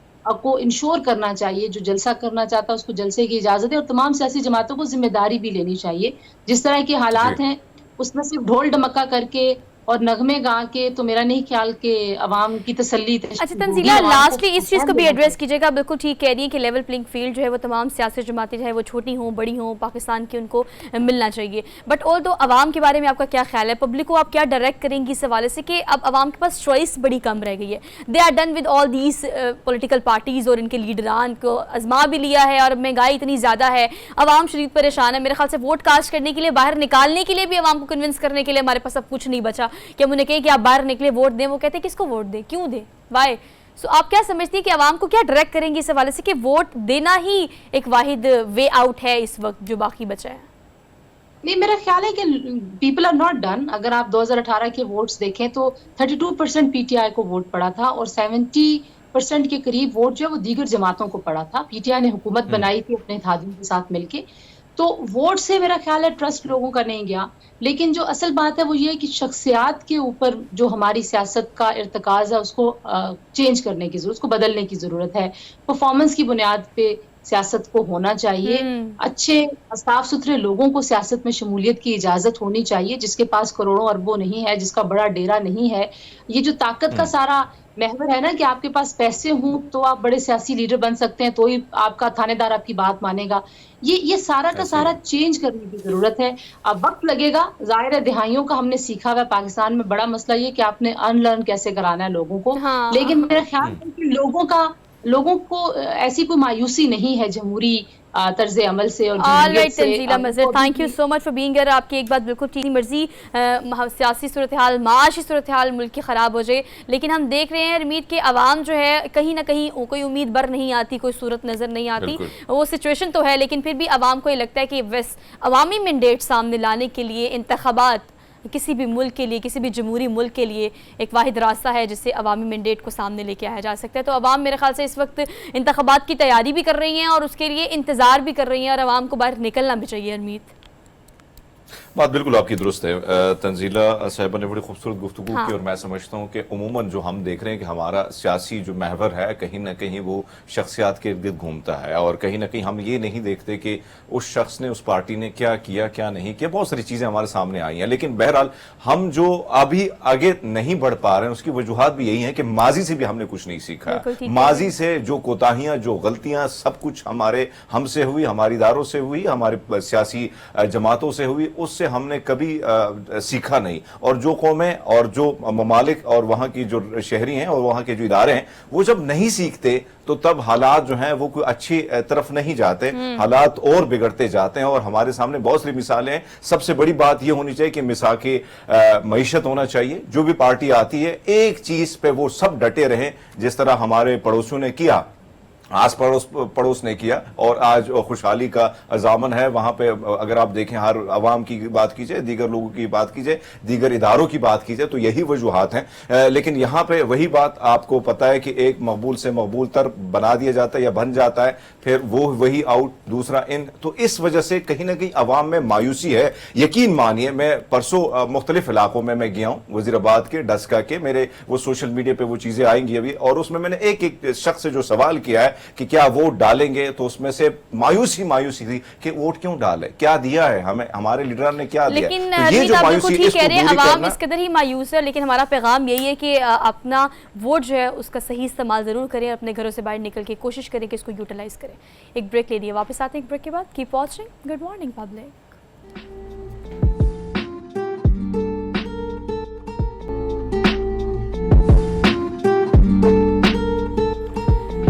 को इंश्योर करना चाहिए, जो जलसा करना चाहता है उसको जलसे की इजाजत है, और तमाम सियासी जमातों को जिम्मेदारी भी लेनी चाहिए। जिस तरह के हालात हैं उसमें सिर्फ ढोल डमक्का करके और नगमे गा के तो मेरा नहीं ख्याल कि अवाम की तसल्ली। अच्छा तंजीला, लास्टली इस चीज़ को भी एड्रेस कीजिएगा। बिल्कुल ठीक कह रही है कि लेवल प्लेइंग फील्ड जो है वो तमाम सियासी जमातें चाहे वो छोटी हों बड़ी हों पाकिस्तान की, उनको मिलना चाहिए। बट ऑल तो अवाम के बारे में आपका क्या ख्याल है? पब्लिक को आप क्या डायरेक्ट करेंगी इस हवाले से कि अब अवाम के पास चॉइस बड़ी कम रह गई है। They are done with all these political parties और इनके लीडरान को आजमा भी लिया है, और महंगाई इतनी ज़्यादा है, अवाम शदीद परेशान है। मेरे ख्याल से वोट कास्ट करने के लिए, बाहर निकालने के लिए भी अवाम को कन्विंस करने के लिए हमारे पास अब कुछ नहीं बचा कि हम उन्हें कहें कि आप बाहर निकले वोट दें। वो कहते हैं किसको वोट दें, क्यों दें, वाई? सो आप क्या समझती हैं कि आवाम को क्या डायरेक्ट करेंगे इस हवाले से कि वोट देना ही एक वाहिद वे आउट है इस वक्त जो बाकी बचा है? नहीं, मेरा ख्याल है कि पीपल आर नॉट डन। अगर आप 2018 के वोट्स देखें तो 32% पीटीआई को वोट पड़ा था और 70% के करीब वोट जो है वो दीगर जमातों को पड़ा था। पीटीआई ने हुकूमत बनाई थी अपने इत्तेहादियों के साथ मिलके, तो वोट से मेरा ख्याल है ट्रस्ट लोगों का नहीं गया। लेकिन जो असल बात है वो ये है कि शख्सियात के ऊपर जो हमारी सियासत का इर्तिकाज है उसको चेंज करने की जरूरत, उसको बदलने की जरूरत है। परफॉर्मेंस की बुनियाद पे सियासत को होना चाहिए। अच्छे साफ सुथरे लोगों को सियासत में शमूलियत की इजाजत होनी चाहिए, जिसके पास करोड़ों अरबों नहीं है, जिसका बड़ा डेरा नहीं है। ये जो ताकत का सारा महवर है ना कि आपके पास पैसे हों तो आप बड़े सियासी लीडर बन सकते हैं, तो ही आपका थानेदार आपकी बात मानेगा, ये सारा का सारा चेंज करने की जरूरत है। अब वक्त लगेगा, जाहिर है दिहाइयों का हमने सीखा हुआ पाकिस्तान में। बड़ा मसला ये कि आपने अनलर्न कैसे कराना है लोगों को। लेकिन मेरा ख्याल है कि लोगों का लोगों को ऐसी कोई मायूसी नहीं है जमहूरी तर्ज अमल से और alright Tanzila Mazhar, thank you so much for being here. आपकी एक बात बिल्कुल ठीक मर्जी, सियासी सूरत हाल, माशी सूरत हाल मुल्क की ख़राब हो जाए, लेकिन हम देख रहे हैं उम्मीद के अवाम जो है कहीं ना कहीं कोई उम्मीद बर नहीं आती, कोई सूरत नज़र नहीं आती। वो सिचुएशन तो है, लेकिन फिर भी अवाम को ये लगता है कि बस अवामी मैंडेट सामने लाने के लिए इंतखाबात किसी भी मुल्क के लिए, किसी भी जमहूरी मुल्क के लिए एक वाहिद रास्ता है जिससे अवामी मैंडेट को सामने लेके आया जा सकता है। तो अवाम मेरे ख्याल से इस वक्त इंतखाबात की तैयारी भी कर रही हैं और उसके लिए इंतज़ार भी कर रही हैं, और अवाम को बाहर निकलना भी चाहिए। उम्मीद बात बिल्कुल आपकी दुरुस्त है। तंजीला साहिबा ने बड़ी खूबसूरत गुफ्तगू की, और मैं समझता हूँ कि उमूमन जो हम देख रहे हैं कि हमारा सियासी जो महवर है कहीं ना कहीं वो शख्सियात के इर्द गिर्द घूमता है, और कहीं ना कहीं हम ये नहीं देखते कि उस शख्स ने, उस पार्टी ने क्या किया क्या नहीं किया। बहुत सारी चीजें हमारे सामने आई हैं, लेकिन बहरहाल हम जो अभी आगे नहीं बढ़ पा रहे हैं उसकी वजूहात भी यही है कि माजी से भी हमने कुछ नहीं सीखा। माजी से जो कोताहियां, जो गलतियां, सब कुछ हमसे हुई, हमारी इदारों से हुई, हमारे सियासी जमातों से हुई, उससे हमने कभी सीखा नहीं। और जो कौमें और जो ममालिक और वहां की जो शहरी हैं और वहां के जो इदारे हैं वो जब नहीं सीखते तो तब हालात जो हैं वो कोई अच्छी तरफ नहीं जाते, हालात और बिगड़ते जाते हैं। और हमारे सामने बहुत सारी मिसालें हैं। सबसे बड़ी बात यह होनी चाहिए कि मिसाके मईशत होना चाहिए। जो भी पार्टी आती है एक चीज पे वो सब डटे रहें, जिस तरह हमारे पड़ोसियों ने किया, आस पड़ोस ने किया, और आज खुशहाली का अजामन है वहां पे। अगर आप देखें, हर अवाम की बात कीजिए, दीगर लोगों की बात कीजिए, दीगर इदारों की बात कीजिए, तो यही वजूहात हैं। लेकिन यहां पे वही बात आपको पता है कि एक मकबूल से मकबूल तर बना दिया जाता है या बन जाता है, फिर वो वही आउट, दूसरा इन। तो इस वजह से कहीं ना कहीं अवाम में मायूसी है। यकीन मानिए, मैं परसों मुख्तलिफ इलाकों में मैं गया हूं, वजीराबाद के, डस्का के, मेरे वो सोशल मीडिया पे वो चीजें आएंगी अभी, और उसमें मैंने एक एक शख्स से जो सवाल किया है कि क्या वोट डालेंगे, तो उसमें से मायूसी थी कि वोट क्यों डाले, क्या दिया है हमें, हमारे लीडर ने क्या दिया। लेकिन तो ये जो मायूसी, ठीक कह रहे हैं, अवाम इस कदर ही मायूस है, लेकिन हमारा पैगाम यही है कि अपना वोट जो है उसका सही इस्तेमाल जरूर करें, अपने घरों से बाहर निकल के कोशिश करें कि इसको यूटिलाइज करें। एक ब्रेक ले लिए, वापस आते हैं एक ब्रेक के बाद। Keep watching, good morning public.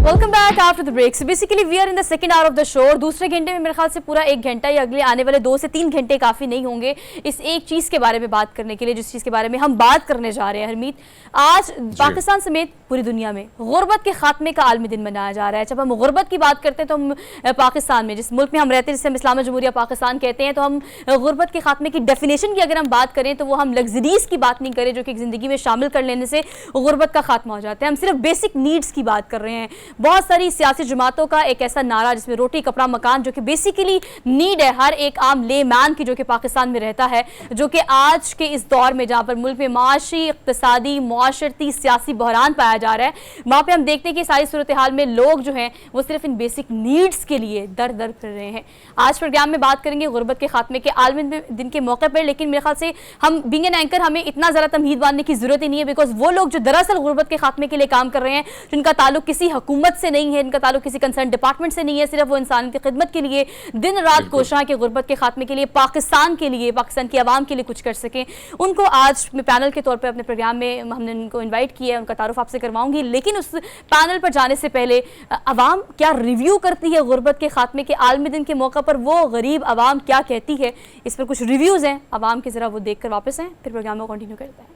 Welcome back after the break. So basically we are in the second hour of the show. दूसरे घंटे में मेरे ख्याल से पूरा 1 घंटा या अगले आने वाले 2 से 3 घंटे काफ़ी नहीं होंगे इस एक चीज़ के बारे में बात करने के लिए, जिस चीज़ के बारे में हम बात करने जा रहे हैं। हरमीत, आज पाकिस्तान समेत पूरी दुनिया में गुर्बत के खात्मे का आलमी दिन मनाया जा रहा है। जब हम गुर्बत की बात करते हैं तो हम पाकिस्तान में, जिस मुल्क में हम रहते हैं, जिसे हम इस्लामी जमहूरिया पाकिस्तान कहते हैं, तो हम गुर्बत के खात्मे की डेफिनेशन की अगर हम बात करें तो वो हम लग्जरीज की बात नहीं करें जो कि ज़िंदगी में शामिल कर लेने से गुर्बत का खात्मा हो जाता है। हम सिर्फ बेसिक नीड्स की बात कर रहे हैं। बहुत सारी सियासी जमातों का एक ऐसा नारा जिसमें रोटी, कपड़ा, मकान, जो कि बेसिकली नीड है हर एक आम ले मैन की जो कि पाकिस्तान में रहता है, जो कि आज के इस दौर में जहाँ पर मुल्क में माशी, इक्तिसादी, मुआशरती, सियासी बहरान पाया जा रहा है, वहाँ पे हम देखते हैं कि सारी सूरत हाल में लोग जो हैं वो सिर्फ इन बेसिक नीड्स के लिए दर दर फिर रहे हैं। आज प्रोग्राम में बात करेंगे गुर्बत के खात्मे के आलमी दिन के मौके पर, लेकिन मेरे ख्याल से हम बीइंग एन एंकर हमें इतना ज़्यादा तमहीद बांधने की जरूरत ही नहीं है, बिकॉज वो लोग जो दरअसल गुर्बत के खात्मे के लिए काम कर रहे हैं, जिनका ताल्लुक किसी हुकूमत से नहीं है, इनका ताल्लुक किसी कंसर्न डिपार्टमेंट से नहीं है, सिर्फ वो इंसानियत की खिदमत के लिए दिन रात कोशिश है कि गुर्बत के खात्मे के लिए, पाकिस्तान के लिए, पाकिस्तान की आवाम के लिए कुछ कर सकें। उनको आज मैं पैनल के तौर पर अपने प्रोग्राम में हमने उनको इन्वाइट किया है, उनका तारुफ आपसे करवाऊंगी। लेकिन उस पैनल पर जाने से पहले आवाम क्या रिव्यू करती है गुर्बत के खात्मे के आलमी दिन के मौके पर, वो गरीब आवाम क्या कहती है, इस पर कुछ रिव्यूज़ हैं आवाम के, ज़रा वो देख कर वापस हैं, फिर प्रोग्राम को कंटिन्यू करते हैं।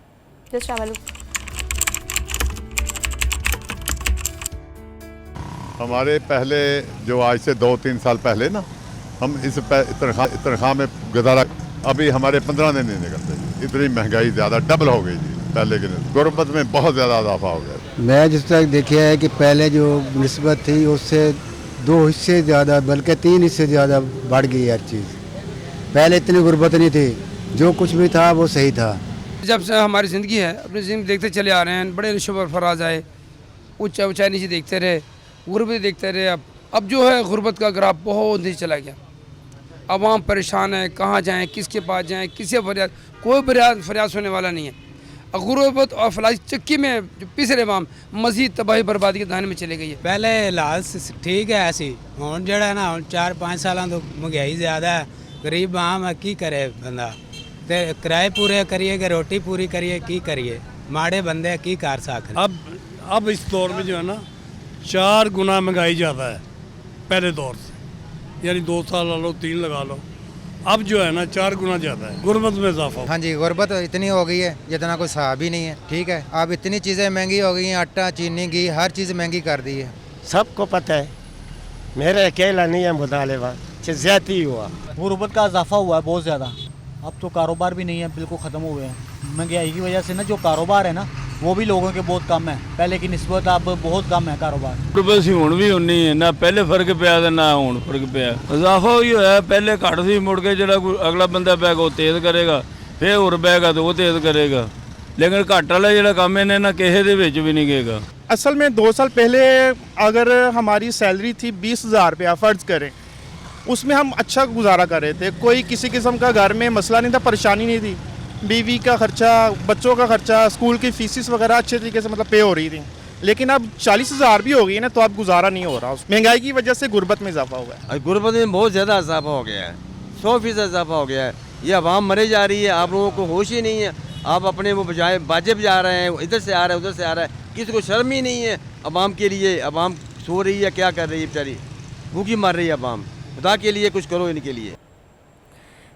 जस्ट शाबालू। हमारे पहले जो आज से 2-3 साल पहले ना, हम इस तनख्वाह में गुजारा, अभी हमारे 15 दिन नहीं निकलते। इतनी महंगाई ज़्यादा डबल हो गई जी पहले के, गुर्बत में बहुत ज़्यादा इजाफा हो गया। मैं जिस तरह देखा है कि पहले जो निस्बत थी उससे 2 हिस्से ज़्यादा, बल्कि 3 हिस्से ज़्यादा बढ़ गई हर चीज़। पहले इतनी गुर्बत नहीं थी, जो कुछ भी था वो सही था। जब से हमारी ज़िंदगी है, अपनी ज़िंदगी देखते चले आ रहे हैं, बड़े शुभ फराज आए, ऊंचा ऊंचाई नीचे देखते रहे, गुर्बत देखते रहे। अब जो है गुर्बत का ग्राफ बहुत नीचे चला गया। अवाम परेशान है, कहाँ जाएं, किसके पास जाएं, किसे फरियाद, कोई फरियाद सुनने वाला नहीं है। गुर्बत और फलाही चक्की में जो पिछले अवाम मज़ीद तबाही बर्बादी के दाने में चले गई है। पहले हालात ठीक है ऐसी, हुण जड़ा ना 4-5 सालों तो महंगाई ज़्यादा है, गरीब आम है, की करे बंदा, ते किराए पूरे करिए कि रोटी पूरी करिए, की करिए, माड़े बंदे की कर सकते। अब इस दौर में जो है ना 4 गुना महंगाई ज़्यादा है पहले दौर से, यानी 2 साल ला लो 3 लगा लो, अब जो है ना 4 गुना ज़्यादा है, गुर्बत में इजाफा। हाँ जी, गुर्बत इतनी हो गई है जितना कोई हिसाब ही नहीं है। ठीक है, अब इतनी चीज़ें महंगी हो गई हैं, आटा, चीनी, घी, हर चीज़ महंगी कर दी है। सबको पता है, मेरे अकेला नहीं है मुतालिबा, ज्यादती हुआ। गुर्बत का इजाफा हुआ है बहुत ज़्यादा। अब तो कारोबार भी नहीं है, बिल्कुल ख़त्म हो गए हैं। महंगाई की वजह से ना जो कारोबार है ना वो भी लोगों के बहुत कम है, पहले की निस्बत अब बहुत कम है कारोबार। बस हुण भी उन्नी है ना, पहले फर्क पिया ते ना हुण फर्क पिया। इजाफा ही होया, पहले घट सी, मुड़ के जो अगला बंदा पैगा वो तेज़ करेगा, फिर होर पैगा तो वो तेज़ करेगा, लेकिन घट वाला जो काम इन्हें ना किसी दे विच भी नहीं गएगा। असल में 2 साल पहले अगर हमारी सैलरी थी 20,000 रुपया, फ़र्ज़ करें, उसमें हम अच्छा गुजारा कर रहे थे, कोई किसी किस्म का घर में मसला नहीं था, परेशानी नहीं थी, बीवी का खर्चा, बच्चों का खर्चा, स्कूल की फीसिस वगैरह अच्छे तरीके से मतलब पे हो रही थी। लेकिन अब 40,000 भी हो गई है ना, तो अब गुजारा नहीं हो रहा। महंगाई की वजह से गुर्बत में इजाफा हुआ है। गुर्बत में बहुत ज़्यादा इजाफा हो गया है, 100% इजाफा हो गया है। ये आवाम मरे जा रही है, आप लोगों को होश ही नहीं है, आप अपने वो बजाय बाजे बजा रहे हैं, इधर से आ रहा है उधर से आ रहा है, किसी को शर्म ही नहीं है आवाम के लिए। आवाम सो रही है, क्या कर रही है बेचारी, भूखी मर रही है आवाम। खुदा के लिए कुछ करो इनके लिए।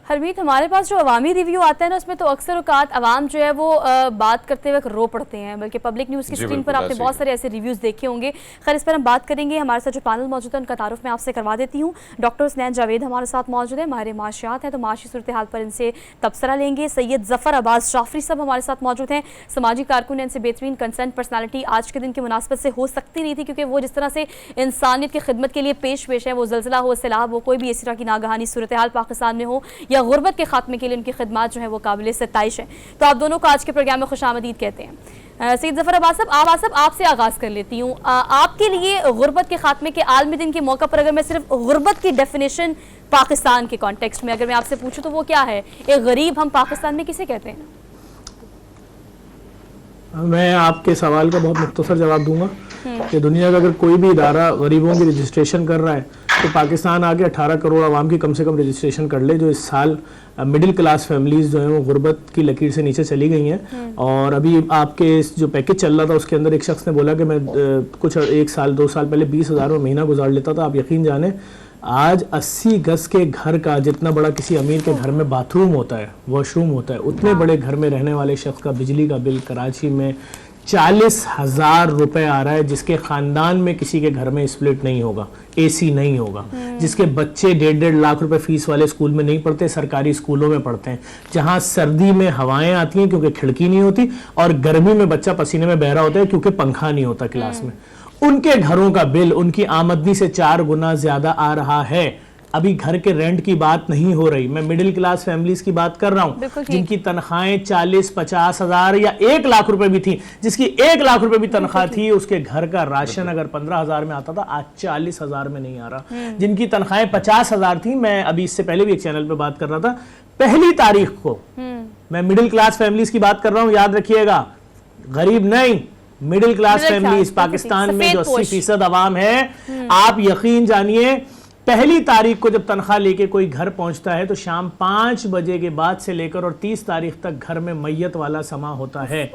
हरमीत, हमारे पास जो अवामी रिव्यू आता है ना, उसमें तो अक्सर औकात अवाम जो है वो बात करते वक्त रो पड़ते हैं, बल्कि पब्लिक न्यूज़ की स्क्रीन पर आपने बहुत सारे ऐसे रिव्यूज़ देखे होंगे। खैर, इस पर हम बात करेंगे। हमारे साथ जो पैनल मौजूद है उनका तारुफ मैं आपसे करवा देती हूँ। डॉक्टर हुसनैन जावेद हमारे साथ मौजूद है, माहिर माशियात हैं, तो माशी सूरत हाल पर इनसे तबसरा लेंगे। सैयद ज़फ़र अब्बास जाफरी साहब हमारे साथ मौजूद हैं, समाजी कारकुन, इनसे बेहतरीन कंसर्न पर्सनैलिटी आज के दिन की मुनासबत से हो सकती नहीं थी, क्योंकि वो जिस तरह से इंसानियत की खिदमत के लिए पेश है, वो ज़लज़ला हो, सैलाब हो, कोई भी इस तरह की नागहानी सूरत हाल पाकिस्तान में हो या गुर्बत के खात्मे के लिए उनकी खिदमत जो है वो काबिल सत्ताइश है। तो आप दोनों को आज के प्रोग्राम में खुशामदीद कहते हैं। सैयद ज़फ़र अब्बास साहब, आपसे आगाज़ कर लेती हूँ। आपके लिए गुर्बत के खात्मे के आलमी दिन के मौका पर अगर मैं सिर्फ गुर्बत की डेफिनेशन पाकिस्तान के कॉन्टेक्स्ट में अगर मैं आपसे पूछूँ तो वो क्या है? एक गरीब हम पाकिस्तान में किसे कहते हैं? मैं आपके सवाल का बहुत मुख्तसर जवाब दूंगा कि दुनिया का अगर कोई भी इदारा गरीबों की रजिस्ट्रेशन कर रहा है तो पाकिस्तान आगे 18 करोड़ आवाम की कम से कम रजिस्ट्रेशन कर ले, जो इस साल मिडिल क्लास फैमिलीज़ जो हैं वो गुर्बत की लकीर से नीचे चली गई हैं। और अभी आपके जो पैकेज चल रहा था उसके अंदर एक शख्स ने बोला कि मैं कुछ 1 साल 2 साल पहले 20,000 में महीना गुजार लेता था। आप यकीन जाने आज 80 गज के घर का जितना बड़ा किसी अमीर के घर में बाथरूम होता है, वॉशरूम होता है, उतने बड़े घर में रहने वाले शख्स का बिजली का बिल कराची में 40,000 रुपए आ रहा है, जिसके ख़ानदान में किसी के घर में स्प्लिट नहीं होगा, एसी नहीं होगा, जिसके बच्चे 1.5 लाख रुपए फीस वाले स्कूल में नहीं पढ़ते, सरकारी स्कूलों में पढ़ते हैं, जहां सर्दी में हवाएं आती हैं क्योंकि खिड़की नहीं होती, और गर्मी में बच्चा पसीने में बह रहा होता है क्योंकि पंखा नहीं होता क्लास में। उनके घरों का बिल उनकी आमदनी से 4 गुना ज्यादा आ रहा है। अभी घर के रेंट की बात नहीं हो रही, मैं मिडिल क्लास फैमिलीज की बात कर रहा हूं, जिनकी तनख्वाहें 40-50 हजार या 1 लाख रुपए भी थी। जिसकी 1 लाख रुपए भी तनख्वाह थी, उसके घर का राशन अगर 15,000 में आता था, आज 40,000 में नहीं आ रहा। जिनकी तनख्वाहें 50,000 थी, मैं अभी इससे पहले भी एक चैनल पे बात कर रहा था, 1 तारीख को मैं मिडिल क्लास फैमिलीज की बात कर रहा हूं, याद रखिएगा, गरीब नहीं, मिडिल क्लास फैमिलीज पाकिस्तान में जो 80% आवाम है, आप यकीन जानिए 1 तारीख को जब तनख्वाह लेके कोई घर पहुंचता है तो शाम 5 बजे के बाद से लेकर और 30 तारीख तक घर में मैयत वाला समा होता है।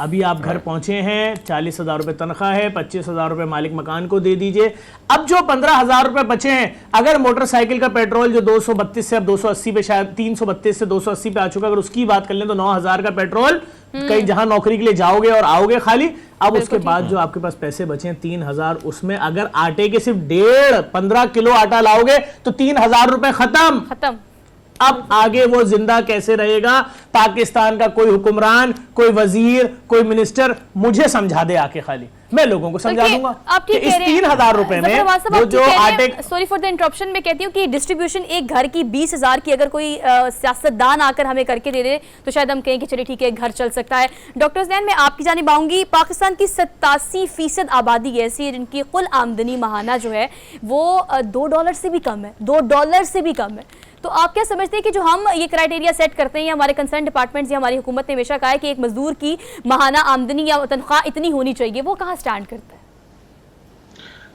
अभी आप घर पहुंचे हैं, 40,000 रुपए तनख्वाह है, 25,000 रुपए मालिक मकान को दे दीजिए। अब जो 15,000 रुपए बचे हैं, अगर मोटरसाइकिल का पेट्रोल जो 232 से अब 280 पे, शायद 332 से 280 पे आ चुका, अगर उसकी बात कर लें तो 9,000 का पेट्रोल कहीं जहां नौकरी के लिए जाओगे और आओगे खाली। अब उसके बाद जो आपके पास पैसे बचे 3,000, उसमें अगर आटे के सिर्फ 15 किलो आटा लाओगे तो 3,000 रुपए खत्म। अब आगे वो जिंदा कैसे रहेगा? पाकिस्तान का कोई हुक्मरान, कोई वजीर, कोई मिनिस्टर मुझे समझा दे आके, खाली मैं लोगों को समझा दूंगा कि इस 3,000 रुपए में वो जो आटे, सॉरी फॉर द इंटरप्शन, मैं कहती हूँ कि डिस्ट्रीब्यूशन एक घर की 20,000 की अगर कोई सियासतदान आकर हमें करके दे दे तो शायद हम कहें कि चलिए ठीक है, घर चल सकता है। डॉक्टर हुसैन, मैं आपकी जानिब आऊंगी। पाकिस्तान की 87% आबादी ऐसी है जिनकी कुल आमदनी माहाना जो है वो $2 से भी कम है, $2 से भी कम है। तो आप क्या समझते हैं कि जो हम ये क्राइटेरिया सेट करते हैं, या हमारे कंसर्न डिपार्टमेंट्स या हमारी हुकूमत ने हमेशा कहा है कि एक मजदूर की माहाना आमदनी या तनख्वाह इतनी होनी चाहिए, वो कहाँ स्टैंड करता है?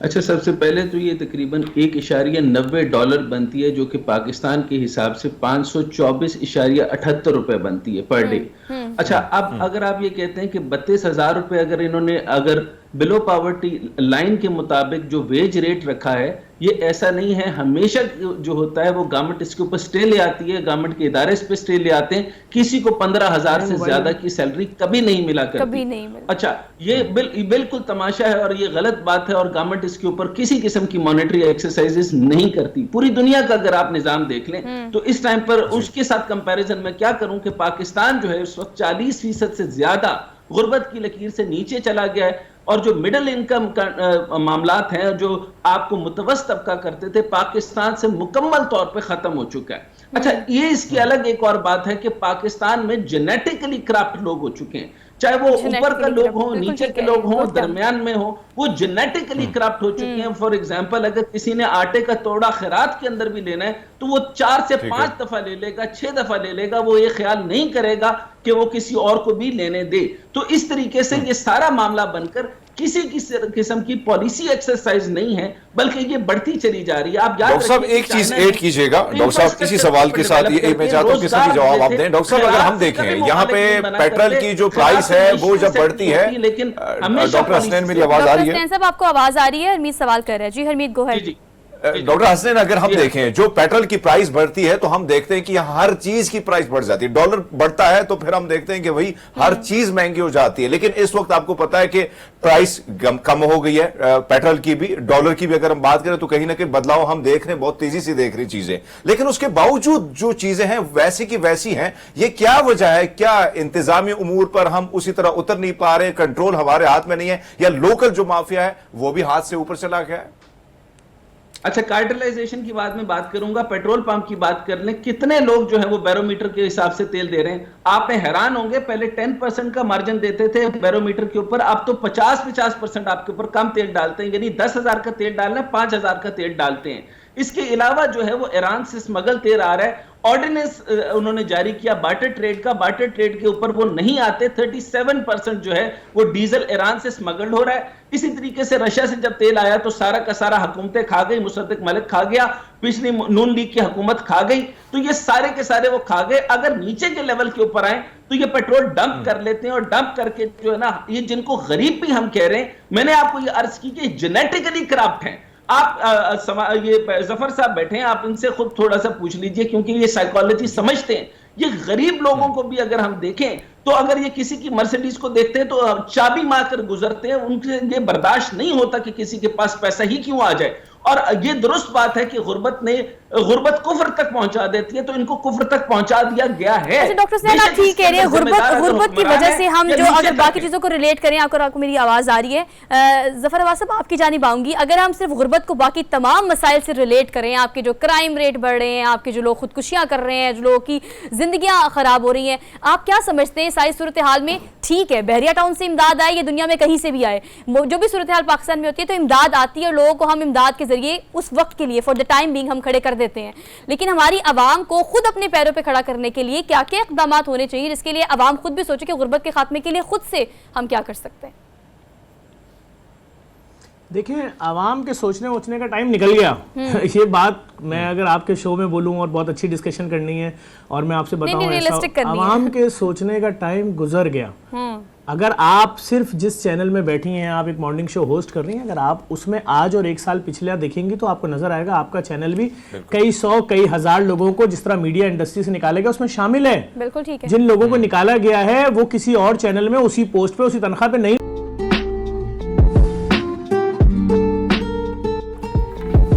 अच्छा, सबसे पहले तो ये तकरीबन $1.90 बनती है, जो कि पाकिस्तान के हिसाब से 524.78 रुपए बनती है पर डे। अच्छा, अब अगर आप ये कहते हैं कि 32,000 रुपए अगर इन्होंने अगर बिलो पॉवर्टी लाइन के मुताबिक जो वेज रेट रखा है, ये ऐसा नहीं है। हमेशा जो होता है वो गवर्नमेंट इसके ऊपर स्टे ले आती है, गवर्नमेंट के इदारे इस पे स्टे ले आते हैं। किसी को 15,000 से ज्यादा की सैलरी कभी नहीं मिला करती, कभी नहीं मिला। अच्छा, ये बिल्कुल तमाशा है और ये गलत बात है, और गवर्नमेंट इसके ऊपर किसी किस्म की मॉनेटरी एक्सरसाइजेस नहीं करती। पूरी दुनिया का अगर आप निजाम देख लें तो इस टाइम पर उसके साथ कंपैरिजन में क्या करूं कि पाकिस्तान जो है उस वक्त 40% से ज्यादा गुर्बत की लकीर से नीचे चला गया है, और जो मिडिल इनकम का मामलात हैं, जो आपको मुतवस्सित तबका करते थे, पाकिस्तान से मुकम्मल तौर पे खत्म हो चुका है। अच्छा, ये इसकी अलग एक और बात है कि पाकिस्तान में जेनेटिकली क्राफ्ट लोग हो चुके हैं, चाहे वो ऊपर का लोग हो, नीचे के लोग हो, दरमियान में हो, वो जेनेटिकली करप्ट हो चुके हैं। फॉर एग्जांपल, अगर किसी ने आटे का तोड़ा खैरात के अंदर भी लेना है तो वो 4 से 5 दफा ले लेगा, 6 दफा ले लेगा, वो ये ख्याल नहीं करेगा कि वो किसी और को भी लेने दे। तो इस तरीके से ये सारा मामला बनकर किसी किस्म की पॉलिसी एक्सरसाइज नहीं है, बल्कि ये बढ़ती चली जा रही है। आप डॉक्टर साहब एक चीज ऐड कीजिएगा, डॉक्टर साहब इसी सवाल के साथ ये मैं चाहता हूँ कि सभी जवाब आप दें। डॉक्टर साहब, अगर हम देखें यहाँ पे पेट्रोल की जो प्राइस है वो जब बढ़ती है, लेकिन डॉक्टर हसनैन मेरी आवाज आ रही है? साहब आपको आवाज आ रही है? हरमीत सवाल कर रहे हैं। जी Harmeet, go ahead. Doctor Hasnain, अगर हम देखें जो पेट्रोल की प्राइस बढ़ती है तो हम देखते हैं कि हर चीज की प्राइस बढ़ जाती है। डॉलर बढ़ता है तो फिर हम देखते हैं कि वही हर चीज महंगी हो जाती है। लेकिन इस वक्त आपको पता है कि प्राइस कम हो गई है पेट्रोल की भी, डॉलर की भी। अगर हम बात करें तो कहीं ना कहीं बदलाव हम देख रहे हैं, बहुत तेजी से देख रही चीजें। लेकिन उसके बावजूद जो चीजें हैं वैसी की वैसी हैं। ये क्या वजह है? क्या इंतजामी उमूर पर हम उसी तरह उतर नहीं पा रहे, कंट्रोल हमारे हाथ में नहीं है, या लोकल जो माफिया है वो भी हाथ से ऊपर चला गया है? अच्छा, कार्टेलाइजेशन की बाद में बात करूंगा। पेट्रोल पंप की बात कर लें, कितने लोग जो है वो बैरोमीटर के हिसाब से तेल दे रहे हैं। आप हैरान होंगे, पहले 10% का मार्जिन देते थे बैरोमीटर के ऊपर, अब तो 50% आपके ऊपर कम तेल डालते हैं। यानी 10,000 का तेल डालना है, 5,000 का तेल डालते हैं। इसके अलावा जो है वो ईरान से स्मगल तेल आ रहा है। ऑर्डिनेंस उन्होंने जारी किया बार्टर ट्रेड का, बार्टर ट्रेड के ऊपर वो नहीं आते। 37% जो है वो डीजल ईरान से स्मगल्ड हो रहा है। इसी तरीके से रशिया से जब तेल आया तो सारा का सारा हुकूमतें खा गई, मुसद्दिक मलिक खा गया, पिछली नून लीग की हुकूमत खा गई, तो ये सारे के सारे वो खा गए। अगर नीचे के लेवल के ऊपर आए तो ये पेट्रोल डंप कर लेते हैं, और डंप करके जो है ना, ये जिनको गरीब भी हम कह रहे हैं, मैंने आपको ये अर्ज की कि जेनेटिकली करप्ट हैं। आप ये जफर साहब बैठे हैं, आप इनसे खुद थोड़ा सा पूछ लीजिए, क्योंकि ये साइकोलॉजी समझते हैं। ये गरीब लोगों को भी अगर हम देखें तो अगर ये किसी की मर्सिडीज को देखते हैं तो चाबी मारकर गुजरते हैं, उनसे ये बर्दाश्त नहीं होता कि किसी के पास पैसा ही क्यों आ जाए। और ये दुरुस्त बात है कि गुर्बत कुफ्र तक पहुंचा देती है, तो इनको कुफ्र तक पहुंचा दिया गया है। अच्छा डॉक्टर साहब, आप ठीक कह रहे हैं, गुर्बत की वजह से हम जो अगर बाकी चीजों को रिलेट करें, आपको मेरी आवाज आ रही है? जफर अब्बास साहब, आपकी जानिब आऊंगी। अगर हम सिर्फ गुर्बत को बाकी तमाम मसाइल से रिलेट करें, आपके जो क्राइम रेट बढ़ रहे हैं, आपके जो लोग खुदकुशियां कर रहे हैं, जो लोगों की जिंदगियां खराब हो रही हैं, आप क्या समझते हैं सारी सूरत हाल में? ठीक है, बहरिया टाउन से इमदाद आए, ये दुनिया में कहीं से भी आए, जो भी सूरत हाल पाकिस्तान में होती है तो इमदाद आती है, लोगों को हम इमदाद के जरिए उस वक्त के लिए फॉर द टाइम बीइंग हम खड़े कर देते हैं। लेकिन हमारी आवाम को खुद अपने पैरों पे खड़ा करने के लिए क्या क्या इक़दाम होने चाहिए, जिसके लिए आवाम खुद भी सोचे कि गुर्बत के खात्मे के लिए खुद से हम क्या कर सकते हैं? देखिए, आवाम के सोचने वोचने का टाइम निकल गया। ये बात मैं अगर आपके शो में बोलूं, और बहुत अच्छी डिस्कशन करनी है, और मैं आपसे बताऊं, आवाम के सोचने का टाइम गुजर गया। अगर आप सिर्फ जिस चैनल में बैठी हैं, आप एक मॉर्निंग शो होस्ट कर रही हैं, अगर आप उसमें आज और 1 साल पिछले देखेंगी तो आपको नजर आएगा आपका चैनल भी कई 100 कई हज़ार लोगों को जिस तरह मीडिया इंडस्ट्री से निकाला गया उसमें शामिल है। बिल्कुल ठीक है। जिन लोगों को निकाला गया है वो किसी और चैनल में उसी पोस्ट पे उसी तनख्वाह पे नहीं।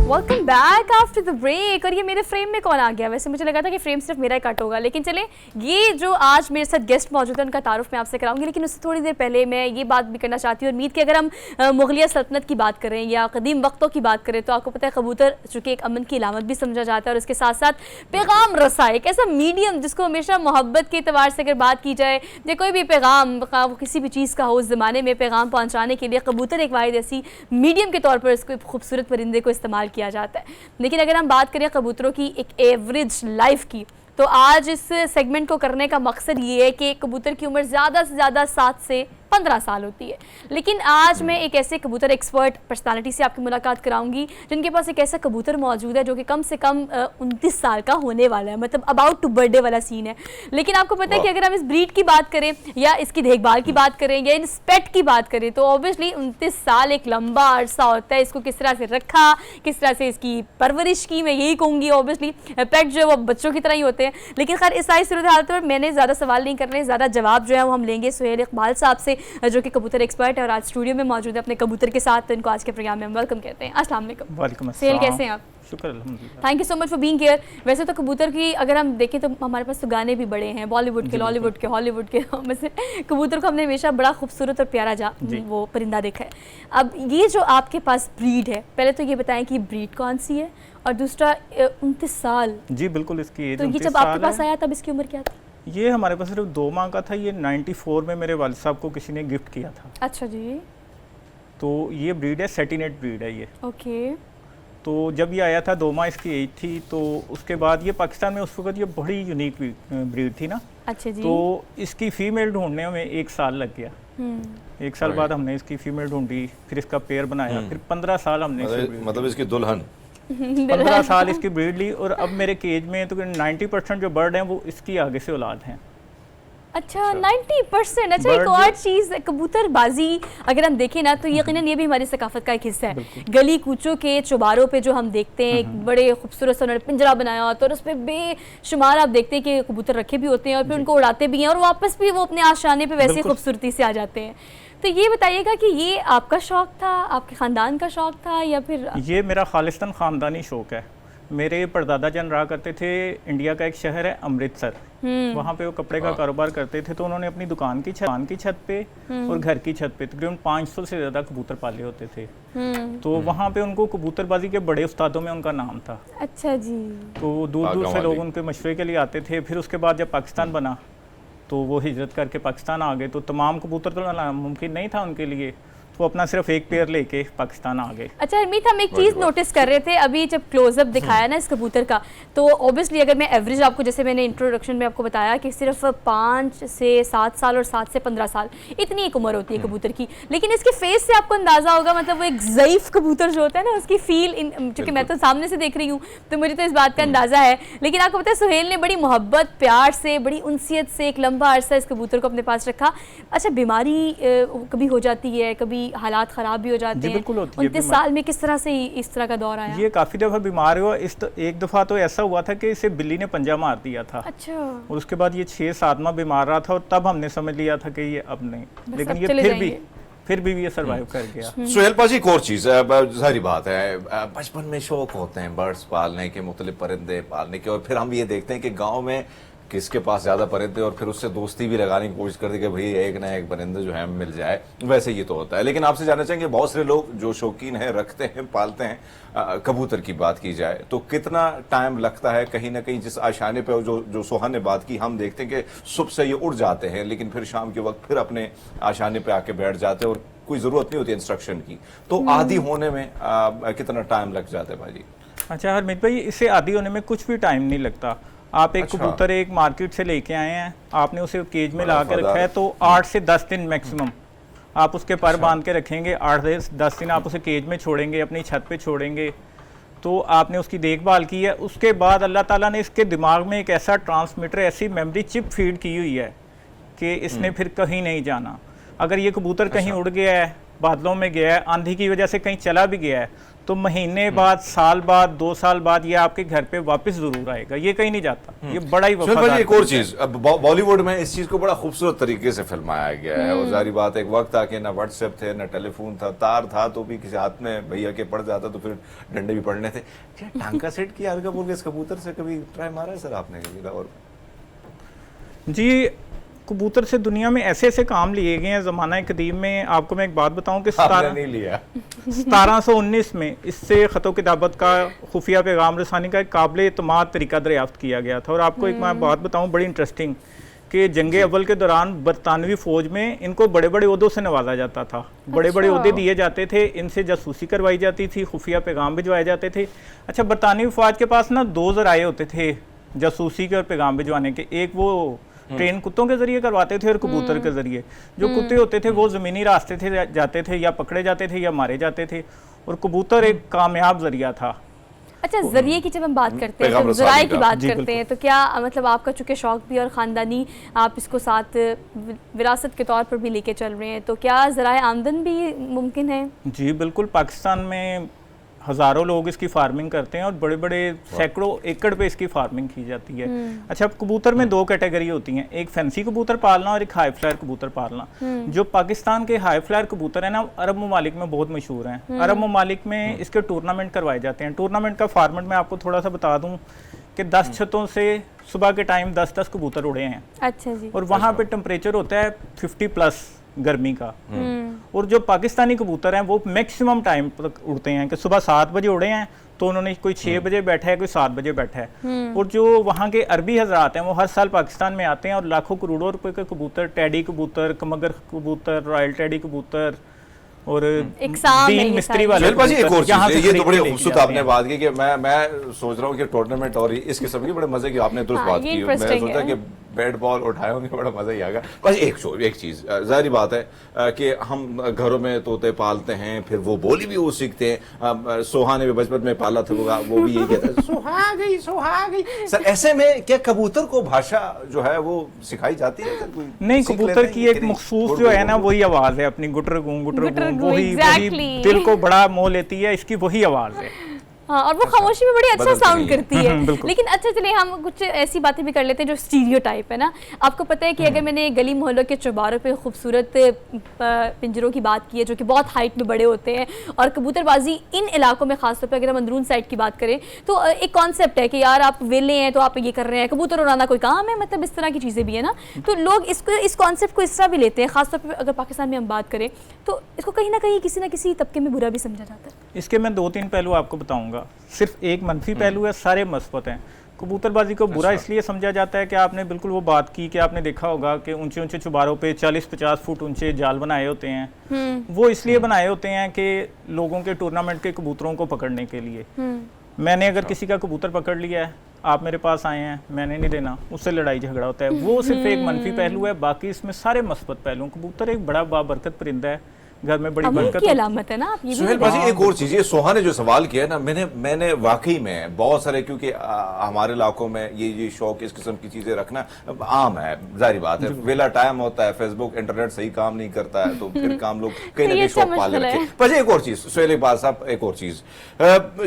Welcome back after the break. और ये मेरे फ्रेम में कौन आ गया? वैसे मुझे लगा था कि फ्रेम सिर्फ मेरा ही कट होगा, लेकिन चले, ये जो आज मेरे साथ गेस्ट मौजूद है उनका तारुफ मैं आपसे कराऊंगी। लेकिन उससे थोड़ी देर पहले मैं ये बात भी करना चाहती हूँ, उम्मीद कि अगर हम मुगलिया सल्तनत की बात करें या कदीम वक्तों की बात करें तो आपको पता है कबूतर चूँकि एक अमन की अलामत भी समझा जाता है, और उसके साथ साथ पैगाम रसा एक ऐसा मीडियम जिसको हमेशा मोहब्बत के एतबार से अगर बात की जाए या कोई भी पैगाम किसी भी चीज़ का हो, उस ज़माने में पैगाम पहुँचाने के लिए कबूतर एक वाहिद ऐसी मीडियम के तौर पर इसको खूबसूरत परिंदे को इस्तेमाल किया जाता है। लेकिन अगर हम बात करें कबूतरों की एक एवरेज लाइफ की, तो आज इस सेगमेंट को करने का मकसद ये है कि कबूतर की उम्र ज़्यादा से ज़्यादा 7 से 15 साल होती है। लेकिन आज मैं एक ऐसे कबूतर एक्सपर्ट पर्सनालिटी से आपकी मुलाकात कराऊंगी जिनके पास एक ऐसा कबूतर मौजूद है जो कि कम से कम 29 साल का होने वाला है, मतलब अबाउट टू बर्थडे वाला सीन है। लेकिन आपको पता है कि अगर हम इस ब्रीड की बात करें या इसकी देखभाल की बात करें या इन पेट की बात करें तो ऑब्वियसली 29 साल एक लंबा अरसा होता है। इसको किस तरह से रखा, किस तरह से इसकी परवरिश की, मैं यही कहूँगी। ऑब्वियसली पेट जो है वो बच्चों की तरह ही होते हैं। लेकिन खैर इस सारी सूरत हालत पर मैंने ज़्यादा सवाल नहीं करने, ज़्यादा जवाब जो है वो हम लेंगे सुहेल इकबाल साहब से जो कि कबूतर एक्सपर्ट है और आज स्टूडियो में मौजूद है अपने कबूतर के साथ। तो इनको आज के प्रोग्राम में हम वेलकम कहते हैं। अस्सलाम वालेकुम। वालेकुम सुहेल, कैसे हैं आप? शुक्र अल्हम्दुलिल्लाह। Thank you so much for being here. वैसे तो कबूतर की अगर हम देखें तो हमारे पास तो गाने भी बड़े हैं, बॉलीवुड के, लॉलीवुड के, हॉलीवुड के। में से कबूतर को हमने हमेशा बड़ा खूबसूरत और प्यारा वो परिंदा देखा है। अब ये जो आपके पास ब्रीड है, पहले तो ये बताएं कि ब्रीड कौन सी है और दूसरा 29 साल। जी बिल्कुल, इसकी एज तो ये जब आपके पास आया तब इसकी उम्र क्या थी? ये हमारे पास सिर्फ 2 माह का था। ये 94 में मेरे वालिद साहब को किसी ने गिफ्ट किया था। अच्छा जी। तो ये ब्रीड है, सेटिनेट ब्रीड है ये। ओके। तो जब ये आया था 2 माह इसकी एज थी, तो उसके बाद ये पाकिस्तान में उस वक्त ये बड़ी यूनिक ब्रीड थी ना। अच्छा जी। तो इसकी फीमेल ढूंढने में 1 साल लग गया। 1 साल बाद हमने इसकी फीमेल ढूंढी, फिर इसका पेयर बनाया, फिर 15 साल हमने मतलब इसकी दुल्हन 15 साल इसकी ब्रीड ली। और अब मेरे केज में तो 90% जो बर्ड हैं वो इसकी आगे से औलाद हैं। अच्छा 90%। अच्छा एक और चीज़, कबूतरबाजी अगर हम देखें ना तो यकीनन ये भी हमारी सकाफत का एक हिस्सा है। गली कूचों के चौबारों पे जो हम देखते हैं बड़े खूबसूरत सा उन्होंने पिंजरा बनाया होता है और उस पर बेशुमार आप देखते हैं कि कबूतर रखे भी होते हैं और फिर उनको उड़ाते भी हैं और वापस भी वो अपने आशाने पे वैसे खूबसूरती से आ जाते हैं। तो ये बताइएगा कि ये आपका शौक़ था, आपके ख़ानदान का शौक़ था या फिर? ये मेरा खालिस्तान ख़ानदानी शौक़ है। मेरे परदादा जन रहा करते थे, इंडिया का एक शहर है अमृतसर, वहाँ पे वो कपड़े का कारोबार करते थे। तो उन्होंने अपनी दुकान की छत पे और घर की छत पे तकरीबन 500 से ज़्यादा कबूतर पाले होते थे। तो वहाँ पे उनको कबूतरबाजी के बड़े उस्तादों में उनका नाम था। अच्छा जी। तो दूर दूर से लोग उनके मशवरे के लिए आते थे। फिर उसके बाद जब पाकिस्तान बना तो वो हिजरत करके पाकिस्तान आ गए। तो तमाम कबूतर तो लाना मुमकिन नहीं था उनके लिए, तो अपना सिर्फ एक पेयर लेके पाकिस्तान आ गए। अच्छा हरमीत, हम एक चीज़ नोटिस कर रहे थे अभी जब क्लोजअप दिखाया ना इस कबूतर का, तो ऑब्वियसली अगर मैं एवरेज आपको, जैसे मैंने इंट्रोडक्शन में आपको बताया कि सिर्फ 5 से 7 साल और 7 से 15 साल इतनी एक उम्र होती है कबूतर की। लेकिन इसके फेस से आपको अंदाज़ा होगा, मतलब वो एक ज़ईफ़ कबूतर जो होता है ना उसकी फील, चूँकि मैं तो सामने से देख रही हूँ तो मुझे तो इस बात का अंदाज़ा है। लेकिन आपको पता है सुहेल ने बड़ी मोहब्बत, प्यार से, बड़ी उनसियत से एक लंबा अरसा इस कबूतर को अपने पास रखा। अच्छा बीमारी कभी हो जाती है, कभी हालात ख़राब भी हो जाते हैं? 29 साल में किस तरह से इस तरह का दौर आया? ये काफ़ी दफ़ा बीमार हुआ। एक दफ़ा तो ऐसा हुआ था कि इसे बिल्ली ने पंजा मार दिया था। अच्छा। और उसके बाद ये 6-7 माह बीमार रहा था और तब हमने समझ लिया था कि ये अब नहीं, लेकिन ये फिर भी ये सर्वाइव कर गया। सुहेल पाजी, एक और चीज़ जाहिर बात है, बचपन में शौक होते हैं बर्ड्स पालने के, मुख्तलिफ परिंदे पालने के, और फिर हम ये देखते हैं कि गाँव में किसके पास ज़्यादा परिंदे और फिर उससे दोस्ती भी लगाने की कोशिश करते कि भाई एक ना एक परिंदा जो है मिल जाए। वैसे ये तो होता है, लेकिन आपसे जानना चाहेंगे बहुत सारे लोग जो शौकीन हैं, रखते हैं, पालते हैं, कबूतर की बात की जाए तो कितना टाइम लगता है? कहीं ना कहीं जिस आशाने पे जो सोहा ने बात की, हम देखते हैं कि सुबह से ये उड़ जाते हैं लेकिन फिर शाम के वक्त फिर अपने आशाने पे आके बैठ जाते हैं और कोई ज़रूरत नहीं होती इंस्ट्रक्शन की। तो आदी होने में कितना टाइम लग जाता है भाजी? अच्छा हरमीत भाई, इससे आदी होने में कुछ भी टाइम नहीं लगता। आप एक कबूतर एक मार्केट से लेके आए हैं, आपने उसे केज में ला के रखा है तो 8 से 10 दिन मैक्सिमम आप उसके पर बांध के रखेंगे। 8 से 10 दिन आप उसे केज में छोड़ेंगे, अपनी छत पे छोड़ेंगे, तो आपने उसकी देखभाल की है। उसके बाद अल्लाह ताला ने इसके दिमाग में एक ऐसा ट्रांसमीटर, ऐसी मेमोरी चिप फीड की हुई है कि इसने फिर कहीं नहीं जाना। अगर ये कबूतर कहीं उड़ गया है, बादलों में गया है, आंधी की वजह से कहीं चला भी गया है, तो महीने बाद, साल बाद, 2 साल बाद ये आपके घर पे वापस जरूर आएगा, ये कहीं नहीं जाता। ये बड़ा ही वफादार। एक और चीज, बॉलीवुड में इस चीज को बड़ा खूबसूरत तरीके से फिल्माया गया है। और जारी बात, एक वक्त था कि ना व्हाट्सएप थे, ना टेलीफोन था, तार था तो भी किसी हाथ में भैया के पड़ जाता तो फिर डंडे भी पड़ने थे। क्या टांका सेट किया हल्का बोल के इस कबूतर से कभी ट्राई मारा है सर आपने कभी? और जी कबूतर से दुनिया में ऐसे ऐसे काम लिए गए हैं ज़माना कदीम में। आपको मैं एक बात बताऊं कि 1719 में इससे ख़तो किताबत का खुफिया पैगाम रसानी का एक काबिल एतमाद तरीका दरियाफ्त किया गया था। और आपको एक मैं बात बताऊं बड़ी इंटरेस्टिंग, कि जंग अव्वल के दौरान बरतानवी फ़ौज में इनको बड़े बड़े ओहदों से नवाजा जाता था। बड़े बड़े ओहदे दिए जाते थे, इनसे जासूसी करवाई जाती थी, खुफिया पैगाम भिजवाए जाते थे। अच्छा बरतानवी फ़ौज के पास ना 2 ज़राए होते थे जासूसी के और पैगाम भिजवाने के। एक वो ट्रेन कुत्तों के जरिए करवाते थे और कबूतर के जरिए। जो कुत्ते होते थे वो ज़मीनी रास्ते थे जाते थे, या पकड़े जाते थे या मारे जाते थे, और कबूतर एक कामयाब जरिया था। अच्छा, जरिए की जब हम बात करते हैं तो ज़राए की बात करते हैं, तो क्या मतलब आपका चूँकि शौक भी और ख़ानदानी आप इसको साथ विरासत के तौर पर भी लेके चल रहे हैं, तो क्या ज़राए आमदन भी मुमकिन है? जी बिल्कुल, पाकिस्तान में हज़ारों लोग इसकी फार्मिंग करते हैं और बड़े बड़े सैकड़ों एकड़ पे इसकी फार्मिंग की जाती है। अच्छा, अब कबूतर में दो कैटेगरी होती हैं, एक फैंसी कबूतर पालना और एक हाई फ्लायर कबूतर पालना। जो पाकिस्तान के हाई फ्लायर कबूतर है ना, अरब ममालिक में बहुत मशहूर हैं। अरब ममालिक में इसके टूर्नामेंट करवाए जाते हैं। टूर्नामेंट का फॉर्मेट मैं आपको थोड़ा सा बता दूं कि 10 छतों से सुबह के टाइम 10-10 कबूतर उड़े हैं। अच्छा जी। और वहाँ पे टेम्परेचर होता है 50+ गर्मी का। और जो पाकिस्तानी कबूतर हैं वो मैक्सिमम टाइम तक उड़ते हैं, कि सुबह 7 बजे उड़े हैं तो उन्होंने कोई 6 बजे बैठा है, कोई 7 बजे बैठा है। और जो वहाँ के अरबी हजरात हैं वो हर साल पाकिस्तान में आते हैं और लाखों करोड़ों रुपए के कबूतर, टैडी कबूतर, कमगर कबूतर, रॉयल टैडी कबूतर और दीन मिस्त्री वाले एक और चीज, ये तो बड़ी खूबसूरत आपने बात की कि मैं सोच रहा हूँ कि टूर्नामेंट और इस किस्म की बड़े मजे की आपने दुरुस्त बात की। मैं सोचा कि बैट बॉल उठाए होंगे, बड़ा मजा ही आएगा। बस एक चीज जाहिर बात है कि हम घरों में तोते पालते हैं, फिर वो बोली भी वो सीखते हैं। सोहा ने भी बचपन में पाला था, वो भी यही कहता है सोहा गई सोहा गई। सर ऐसे में क्या कबूतर को भाषा जो है वो सिखाई जाती है? नहीं, कबूतर की एक मखसूस जो है ना वही आवाज है अपनी, गुटर गूं वही दिल को बड़ा मोह लेती है, इसकी वही आवाज है। हाँ, और वो खामोशी में बड़ी अच्छा साउंड करती है। लेकिन अच्छा चलिए हम कुछ ऐसी बातें भी कर लेते हैं जो स्टीरियोटाइप है ना। आपको पता है कि अगर मैंने गली मोहल्लों के चौबारों पे खूबसूरत पिंजरों की बात की है जो कि बहुत हाइट में बड़े होते हैं, और कबूतरबाजी इन इलाकों में खासतौर पर अगर हम अंदरून साइड की बात करें तो एक कॉन्सेप्ट है कि यार आप वेले हैं तो आप ये कर रहे हैं, कबूतर उड़ाना कोई काम है, मतलब इस तरह की चीज़ें भी है ना। तो लोग इस कॉन्सेप्ट को इस तरह भी लेते हैं, खासतौर पर अगर पाकिस्तान में हम बात करें तो इसको कहीं ना कहीं किसी ना किसी तबके में बुरा भी समझा जाता है। इसके मैं 2-3 पहलू आपको बताऊंगा। सिर्फ एक मनफी पहलू है, सारे मस्बत हैं। कबूतरबाजी को बुरा इसलिए समझा जाता है कि आपने बिल्कुल वो बात की कि आपने देखा होगा कि ऊंचे ऊंचे चुबारों पे 40-50 फुट ऊंचे जाल बनाए होते हैं। वो इसलिए बनाए होते हैं कि लोगों के टूर्नामेंट के कबूतरों को पकड़ने के लिए। मैंने अगर किसी का कबूतर पकड़ लिया है, आप मेरे पास आए हैं, मैंने नहीं देना, उससे लड़ाई झगड़ा होता है। वो सिर्फ एक मनफी पहलू है, बाकी इसमें सारे मस्बत पहलू। कबूतर एक बड़ा बाबरकत परिंदा है, घर में बड़ी बरकत की अलामत है ना। आप ये सुहेल भाजी एक और चीज, ये सोहा ने जो सवाल किया ना, मैंने वाकई में बहुत सारे, क्योंकि हमारे इलाकों में ये शौक इस किस्म की चीजें रखना आम है, जाहिर बात है। वेला टाइम होता है, फेसबुक इंटरनेट सही काम नहीं करता है, तो फिर काम लोग कहीं ना कहीं शौक पाले रखे। पर एक और चीज सुहेल इकबाल साहब, एक और चीज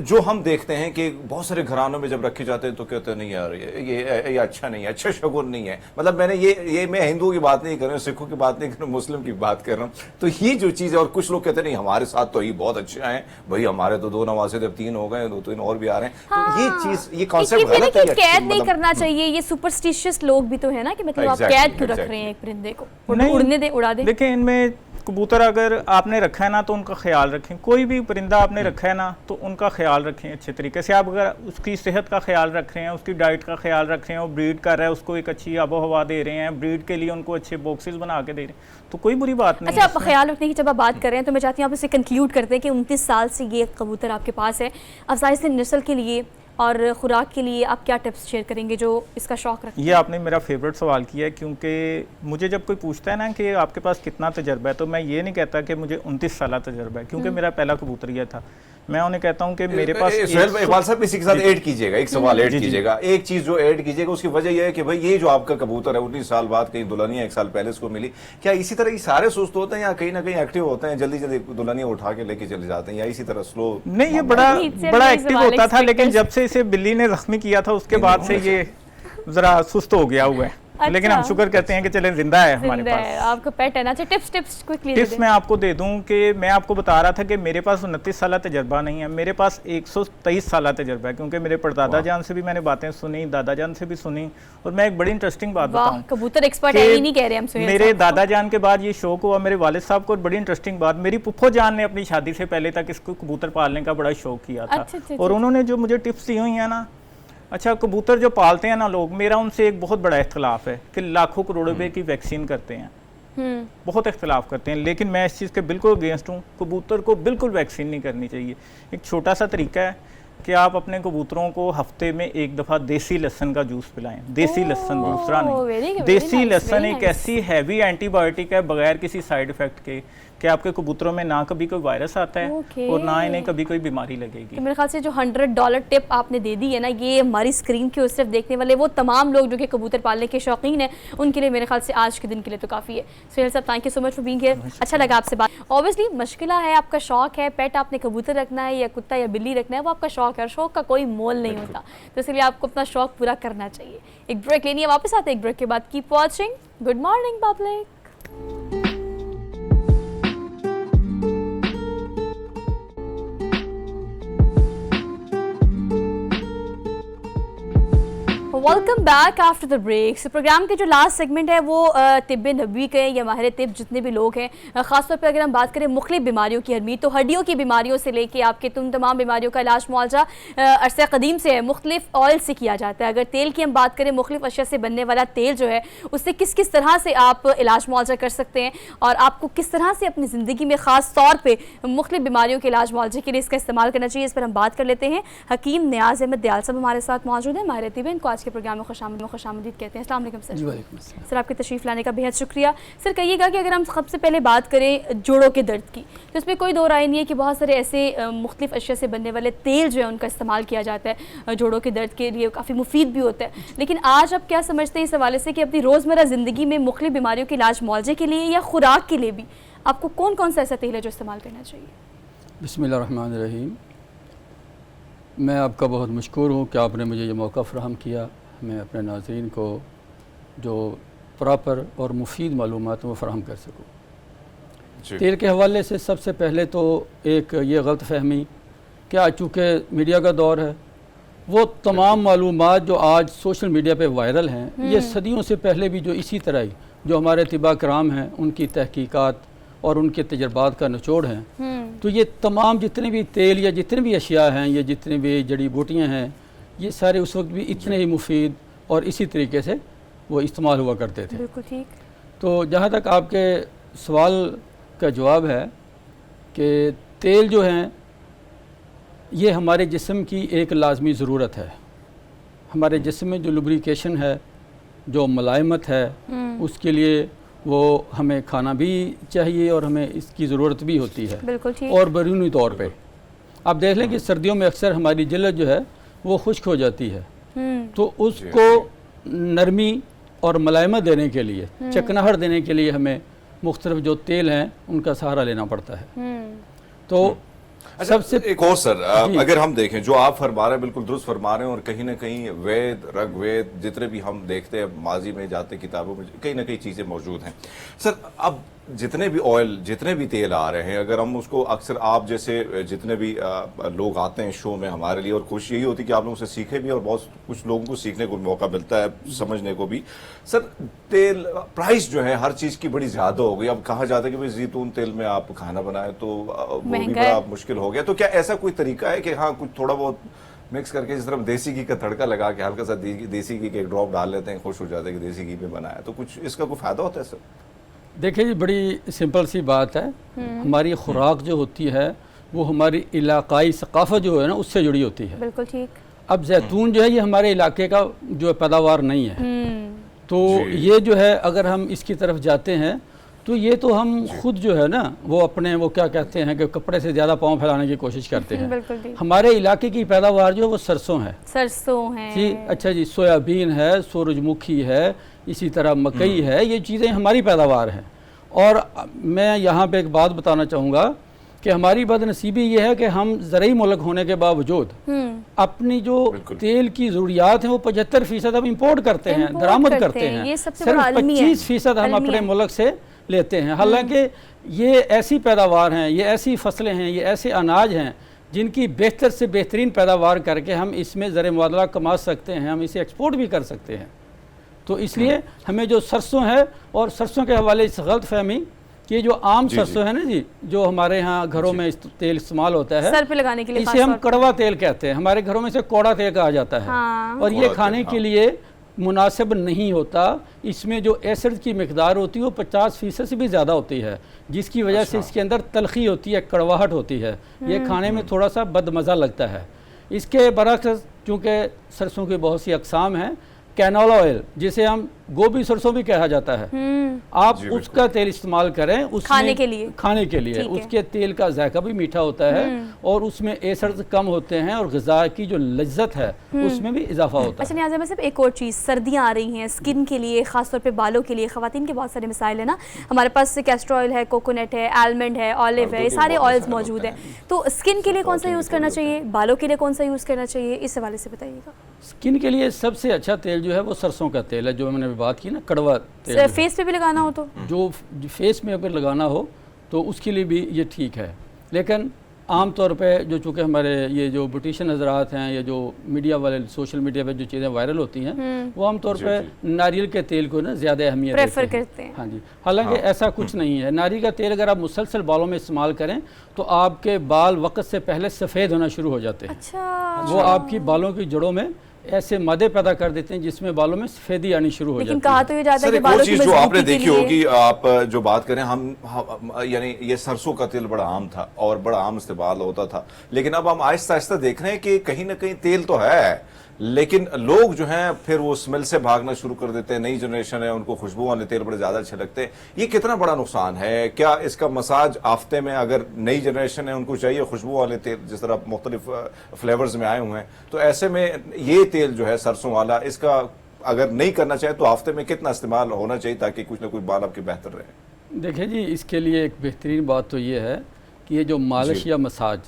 जो हम देखते हैं कि बहुत सारे घरानों में जब रखे जाते हैं तो कहते हैं नहीं यार ये अच्छा नहीं है, अच्छा शगुन नहीं है। मतलब मैंने ये मैं हिंदुओं की बात नहीं कर रहा हूँ, सिखों की बात नहीं कर रहा हूँ, मुस्लिम की बात कर रहा हूँ। तो ये जो चीज है, और कुछ लोग कहते नहीं हमारे साथ तो ये बहुत अच्छे हैं भाई, हमारे तो 2 नवासे जब 3 हो गए, 2-3 और भी आ रहे हैं। तो ये चीज, ये कॉन्सेप्ट गलत है। कैद नहीं करना चाहिए, ये सुपरस्टिशियस लोग भी तो है ना कि मतलब आप कैद क्यों रख रहे हैं एक परिंदे को, उड़ने दे, उड़ा दे। देखिए, इनमें कबूतर अगर आपने रखा है ना तो उनका ख्याल रखें। कोई भी परिंदा आपने रखा है ना तो उनका ख्याल रखें अच्छे तरीके से। आप अगर उसकी सेहत का ख्याल रख रहे हैं, उसकी डाइट का ख्याल रख रहे हैं, वो ब्रीड कर रहा है, उसको एक अच्छी आबो हवा दे रहे हैं, ब्रीड के लिए उनको अच्छे बॉक्सेस बना के दे रहे हैं, तो कोई बुरी बात नहीं। अच्छा, आप ख्याल रखने की जब आप बात कर रहे हैं तो मैं चाहती हूँ आप इसे कंक्लूड करते हैं कि 29 साल से ये कबूतर आपके पास है, अफजाइश नस्ल के लिए और खुराक के लिए आप क्या टिप्स शेयर करेंगे जो इसका शौक रखते हैं? ये आपने मेरा फेवरेट सवाल किया है, क्योंकि मुझे जब कोई पूछता है ना कि आपके पास कितना तजर्बा है, तो मैं ये नहीं कहता कि मुझे 29 साल तजर्बा है, क्योंकि मेरा पहला कबूतर यह था। मैं उन्हें कहता हूँ कि मेरे पास इकबाल साहब इसी के साथ ऐड कीजिएगा, एक सवाल ऐड कीजिएगा, एक चीज जो ऐड कीजिएगा उसकी वजह यह है कि भाई ये जो आपका कबूतर है 19 साल बाद कहीं दुल्हनिया 1 साल पहले इसको मिली, क्या इसी तरह ये सारे सुस्त होते हैं या कहीं ना कहीं एक्टिव होते हैं, जल्दी जल्दी दुल्हनिया उठा के लेके चले जाते हैं, या इसी तरह स्लो? नहीं, ये बड़ा एक्टिव होता था, लेकिन जब से इसे बिल्ली ने जख्मी किया था उसके बाद से ये जरा सुस्त हो गया हुआ है। अच्छा। लेकिन हम शुक्र करते हैं कि चले जिंदा है हमारे पास। आपका पेट है ना। अच्छा, टिप्स क्विकली टिप्स मैं आपको दे दूं कि मैं आपको बता रहा था कि मेरे पास 29 साल तजर्बा नहीं है, मेरे पास 123 साल तजर्बा है, क्योंकि मेरे परदादा जान से भी मैंने बातें सुनी, दादा जान से भी सुनी। और मैं एक बड़ी इंटरेस्टिंग बात बताऊं, कबूतर एक्सपर्ट है, ये नहीं कह रहे हम सुहेल मेरे दादा जान के बाद ये शौक हुआ मेरे वालिद साहब को। और बड़ी इंटरेस्टिंग बात, मेरी पुप्पो जान ने अपनी शादी से पहले तक इसको कबूतर पालने का बड़ा शौक किया था। और उन्होंने जो मुझे टिप्स दी हुई है ना, अच्छा, कबूतर जो पालते हैं ना लोग, मेरा उनसे एक बहुत बड़ा इख्तलाफ है कि लाखों करोड़ों रुपए की वैक्सीन करते हैं, बहुत इख्तलाफ करते हैं। लेकिन मैं इस चीज़ के बिल्कुल अगेंस्ट हूँ, कबूतर को बिल्कुल वैक्सीन नहीं करनी चाहिए। एक छोटा सा तरीका है, कि आप अपने कबूतरों को हफ्ते में एक दफ़ा देसी लहसुन का जूस पिलाएं। देसी लहसुन, दूसरा नहीं। देसी लहसुन एक ऐसी हैवी एंटीबायोटिक है बगैर किसी साइड इफ़ेक्ट के कि आपके कबूतरों में ना कभी कोई वायरस आता है और ना इन्हें कभी कोई बीमारी लगेगी। तो मेरे ख्याल से जो $100 टिप आपने दे दी है ना, ये हमारी स्क्रीन के सिर्फ देखने वाले वो तमाम लोग जो कि कबूतर पालने के शौकीन हैं, उनके लिए मेरे ख्याल से आज के दिन के लिए तो काफ़ी है। सुहेल साहब, thank you so much for being here. अच्छा लगा आपसे बात। ऑब्वियसली मुश्किल है, आपका शौक है, पेट आपने कबूतर रखना है या कुत्ता या बिल्ली रखना है, वो आपका शौक है और शौक का कोई मोल नहीं होता, तो इसलिए आपको अपना शौक पूरा करना चाहिए। एक ब्रेक लेनी है, वापस आते हैं एक ब्रेक के बाद। Keep watching. Good morning public. Welcome back after the break. Program के जो लास्ट सेगमेंट है वो तिब्ब नबवी के या माहिर तिब जितने भी लोग हैं, ख़ासतौर पर अगर हम बात करें मुख्तलिफ बीमारियों की अहमियत, तो हड्डियों की बीमारियों से लेके आपके तमाम बीमारियों का इलाज मुआवजा अरसे कदीम से है, मुख्तलिफ ऑयल से किया जाता है। अगर तेल की हम बात करें, मुख्तलिफ अशिया से बनने वाला तेल जो है उससे किस किस तरह से आप इलाज मुआवजा कर सकते हैं और आपको किस तरह से अपनी ज़िंदगी में ख़ास तौर पर मुख्तलिफ बीमारियों के इलाज मुआवजे के लिए इसका इस्तेमाल करना चाहिए, इस पर हम बात कर लेते हैं। हकीम नियाज़ अहमद दयाल साहब हमारे साथ मौजूद हैं, माहिर तिब। इनको आज के प्रोग्राम में खुशामदीद कहते हैं। अस्सलाम वालेकुम सर। सर, आपके तशरीफ़ लाने का बेहद शुक्रिया। सर, कहिएगा कि अगर हम सबसे पहले बात करें जोड़ों के दर्द की, तो इसमें कोई दो राय नहीं है कि बहुत सारे ऐसे मुख्तलिफ अशिया से बनने वाले तेल जो है उनका इस्तेमाल किया जाता है जोड़ों के दर्द के लिए, काफ़ी मुफीद भी होता है। लेकिन आज आप क्या समझते हैं इस हवाले से कि अपनी रोज़मर्रा ज़िंदगी में मुख्तलिफ बीमारियों के इलाज मुआवजे के लिए या खुराक के लिए भी आपको कौन कौन सा ऐसा तेल है जो इस्तेमाल करना चाहिए? बिस्मिल्लाहिर्रहमानिर्रहीम। मैं आपका बहुत मशकूर हूँ कि आपने मुझे ये मौका फ़राहम किया, मैं अपने नाज़रीन को जो प्रॉपर और मुफीद मालूमात वो फ़राहम कर सकूँ। तेल के हवाले से सबसे पहले तो एक ये गलत फहमी कि आज चूँकि मीडिया का दौर है, वो तमाम मालूमात जो आज सोशल मीडिया पे वायरल हैं, ये सदियों से पहले भी जो इसी तरह ही जो हमारे तिबा कराम हैं उनकी तहकीकात और उनके तजर्बात का निचोड़ हैं। तो ये तमाम जितने भी तेल या जितने भी अशिया हैं या जितने भी जड़ी बूटियाँ हैं, ये सारे उस वक्त भी इतने ही मुफीद और इसी तरीके से वो इस्तेमाल हुआ करते थे। बिल्कुल ठीक। तो जहाँ तक आपके सवाल का जवाब है कि तेल जो हैं ये हमारे जिस्म की एक लाजमी ज़रूरत है। हमारे जिस्म में जो लुब्रिकेशन है, जो मुलायमत है, उसके लिए वो हमें खाना भी चाहिए और हमें इसकी ज़रूरत भी होती है। बिल्कुल ठीक। और बैरूनी तौर पे आप देख लें कि सर्दियों में अक्सर हमारी जल्द जो है वो खुश्क हो जाती है, तो उसको नरमी और मुलायमत देने के लिए, चिकनाहट देने के लिए हमें मुख्तलिफ जो तेल हैं उनका सहारा लेना पड़ता है। तो सबसे एक और सर, अगर हम देखें जो आप फरमा रहे हैं बिल्कुल दुरुस्त फरमा रहे हैं, और कहीं ना कहीं वेद ऋग्वेद जितने भी हम देखते हैं माजी में जाते किताबों में कहीं ना कहीं चीज़ें मौजूद हैं। सर, अब जितने भी ऑयल जितने भी तेल आ रहे हैं, अगर हम उसको अक्सर आप जैसे जितने भी लोग आते हैं शो में हमारे लिए, और कोशिश यही होती है कि आप लोगों से सीखे भी और बहुत कुछ लोगों को सीखने को मौका मिलता है, समझने को भी। सर, तेल प्राइस जो है हर चीज़ की बड़ी ज़्यादा हो गई। अब कहा जाता है कि भाई जैतून तेल में आप खाना बनाएं तो वो भी बड़ा मुश्किल हो गया। तो क्या ऐसा कोई तरीका है कि हाँ कुछ थोड़ा बहुत मिक्स करके, जिस तरह देसी घी का तड़का लगा के हल्का सा देसी घी के एक ड्रॉप डाल लेते हैं, खुश हो जाते हैं कि देसी घी में बनाया, तो कुछ इसका कोई फ़ायदा होता है सर? देखिए जी, बड़ी सिंपल सी बात है। हमारी खुराक जो होती है वो हमारी इलाकाई सकाफत जो है ना उससे जुड़ी होती है। बिल्कुल ठीक। अब जैतून जो है ये हमारे इलाके का जो पैदावार नहीं है, तो ये जो है अगर हम इसकी तरफ जाते हैं तो ये तो हम खुद जो है ना वो अपने वो क्या कहते हैं कि कपड़े से ज़्यादा पाँव फैलाने की कोशिश करते हैं। हमारे इलाके की पैदावार जो है वो सरसों है। सरसों है जी, अच्छा जी, सोयाबीन है, सूरजमुखी है, इसी तरह मकई है, ये चीज़ें हमारी पैदावार हैं। और मैं यहाँ पे एक बात बताना चाहूँगा कि हमारी बदनसीबी ये है कि हम ज़रई मुल्क होने के बावजूद अपनी जो तेल की ज़रूरियात हैं वो 75% हम इंपोर्ट करते हैं, दरामद करते हैं। सिर्फ 25% हम अपने मुल्क से लेते हैं। हालांकि ये ऐसी पैदावार हैं, ये ऐसी फसलें हैं, ये ऐसे अनाज हैं जिनकी बेहतर से बेहतरीन पैदावार करके हम इसमें ज़र मुआदला कमा सकते हैं, हम इसे एक्सपोर्ट भी कर सकते हैं। तो इसलिए हमें जो सरसों है, और सरसों के हवाले से गलत फहमी कि जो आम सरसों है ना जी, जो हमारे यहाँ घरों में तेल इस्तेमाल होता है सर पे लगाने के लिए, इसे हम कड़वा तेल कहते हैं, हमारे घरों में से कौड़ा तेल कहा जाता है। और ये खाने के लिए मुनासिब नहीं होता। इसमें जो एसिड की मिकदार होती है वो 50% से भी ज़्यादा होती है, जिसकी वजह से इसके अंदर तलखी होती है, कड़वाहट होती है, ये खाने में थोड़ा सा बदमज़ा लगता है। इसके बरक्स चूँकि सरसों की बहुत सी अकसाम हैं, कैनोला ऑयल जिसे हम गोभी सरसों भी कहा जाता है, आप उसका तेल इस्तेमाल करें उसमें खाने के लिए उसके तेल का जायका भी मीठा होता है और उसमें एसिड्स कम होते हैं और ग़िज़ा की जो लज्जत है उसमें भी इजाफा होता है। अच्छा नियाज़ अहमद साहब, एक और चीज़, सर्दियाँ आ रही हैं, स्किन के लिए ख़ासतौर पे बालों के लिए ख़वातीन के बहुत सारे मसाइल है ना, हमारे पास कैस्टर ऑयल है, कोकोनट है, आलमंड है, ऑलिव है, ये सारे ऑयल्स मौजूद हैं, तो स्किन के लिए कौन सा यूज़ करना चाहिए, बालों के लिए कौन सा यूज़ करना चाहिए, इस हवाले से बताइएगा। स्किन के लिए सबसे अच्छा तेल जो है वो सरसों का तेल है, जो मैंने बात की ना, कड़वा तेल। फेस पे भी लगाना हो तो, जो फेस में अगर लगाना हो तो उसके लिए भी ये ठीक है, लेकिन आम तौर पे जो चूँकि हमारे ये जो ब्यूटिशियन हजरात हैं या जो मीडिया वाले सोशल मीडिया पे जो चीज़ें वायरल होती हैं वो आम तौर पे नारियल के तेल को ना ज़्यादा अहमियत प्रेफर करते हैं। हाँ जी, हालांकि ऐसा कुछ नहीं है। नारियल का तेल अगर आप मुसलसल बालों में इस्तेमाल करें तो आपके बाल वक्त से पहले सफ़ेद होना शुरू हो जाते हैं। अच्छा, वो आपकी बालों की जड़ों में ऐसे मादे पैदा कर देते हैं जिसमें बालों में सफ़ेदी आनी शुरू हो जाती है। लेकिन कहा तो ये जाता है कि बालों की जो आपने देखी होगी, आप जो बात करें हम यानी ये सरसों का तेल बड़ा आम था और बड़ा आम इस्तेमाल होता था, लेकिन अब हम आहिस्ता आहिस्ता देख रहे हैं कि कहीं ना कहीं तेल तो है लेकिन लोग जो हैं फिर वो स्मेल से भागना शुरू कर देते हैं। नई जनरेशन है, उनको खुशबू वाले तेल बड़े ज़्यादा अच्छे लगते हैं। ये कितना बड़ा नुकसान है? क्या इसका मसाज आफ्ते में, अगर नई जनरेशन है उनको चाहिए खुशबू वाले तेल जिस तरह मुख्तलिफ फ्लेवर्स में आए हुए हैं, तो ऐसे में ये तेल जो है सरसों वाला, इसका अगर नहीं करना चाहे तो आफ्ते में कितना इस्तेमाल होना चाहिए ताकि कुछ ना कुछ बाल आपके बेहतर रहे? देखिए जी, इसके लिए एक बेहतरीन बात तो ये है कि ये जो मालिश या मसाज,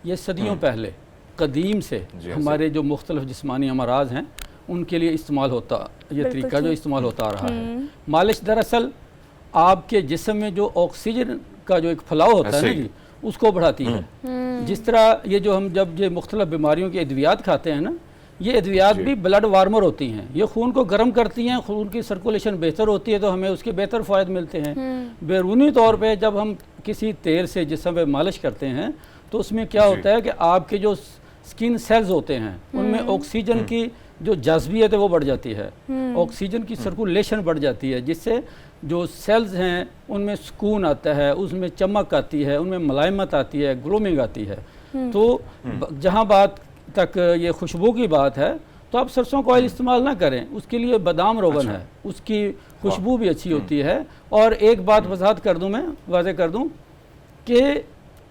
ये सदियों पहले कदीम से हमारे जो मुख्तलिफ जिस्मानी अमराज हैं उनके लिए इस्तेमाल होता, ये तरीका जो इस्तेमाल होता आ रहा है। मालिश दरअसल आपके जिस्म में जो ऑक्सीजन का जो एक फैलाव होता है ना जी, उसको बढ़ाती है। जिस तरह ये जो हम जब ये मुख्तलिफ बीमारियों के अद्वियात खाते हैं ना, ये अद्वियात भी ब्लड वार्मर होती हैं, ये खून को गर्म करती हैं, खून की सर्कुलेशन बेहतर होती है तो हमें उसके बेहतर फ़ायदे मिलते हैं। बैरूनी तौर पर जब हम किसी तेल से जिस्म पे मालिश करते हैं तो उसमें क्या होता है कि आपके जो स्किन सेल्स होते हैं उनमें ऑक्सीजन की जो जज़बियत है वो बढ़ जाती है, ऑक्सीजन की सर्कुलेशन बढ़ जाती है, जिससे जो सेल्स हैं उनमें सुकून आता है, उसमें चमक आती है, उनमें मुलायमत आती है, ग्लोमिंग आती है। तो जहाँ बात तक ये खुशबू की बात है तो आप सरसों का ऑयल इस्तेमाल ना करें, उसके लिए बादाम रोगन है, उसकी खुशबू भी अच्छी होती है। और एक बात वजाहत कर दूँ, मैं वाज़े कर दूँ कि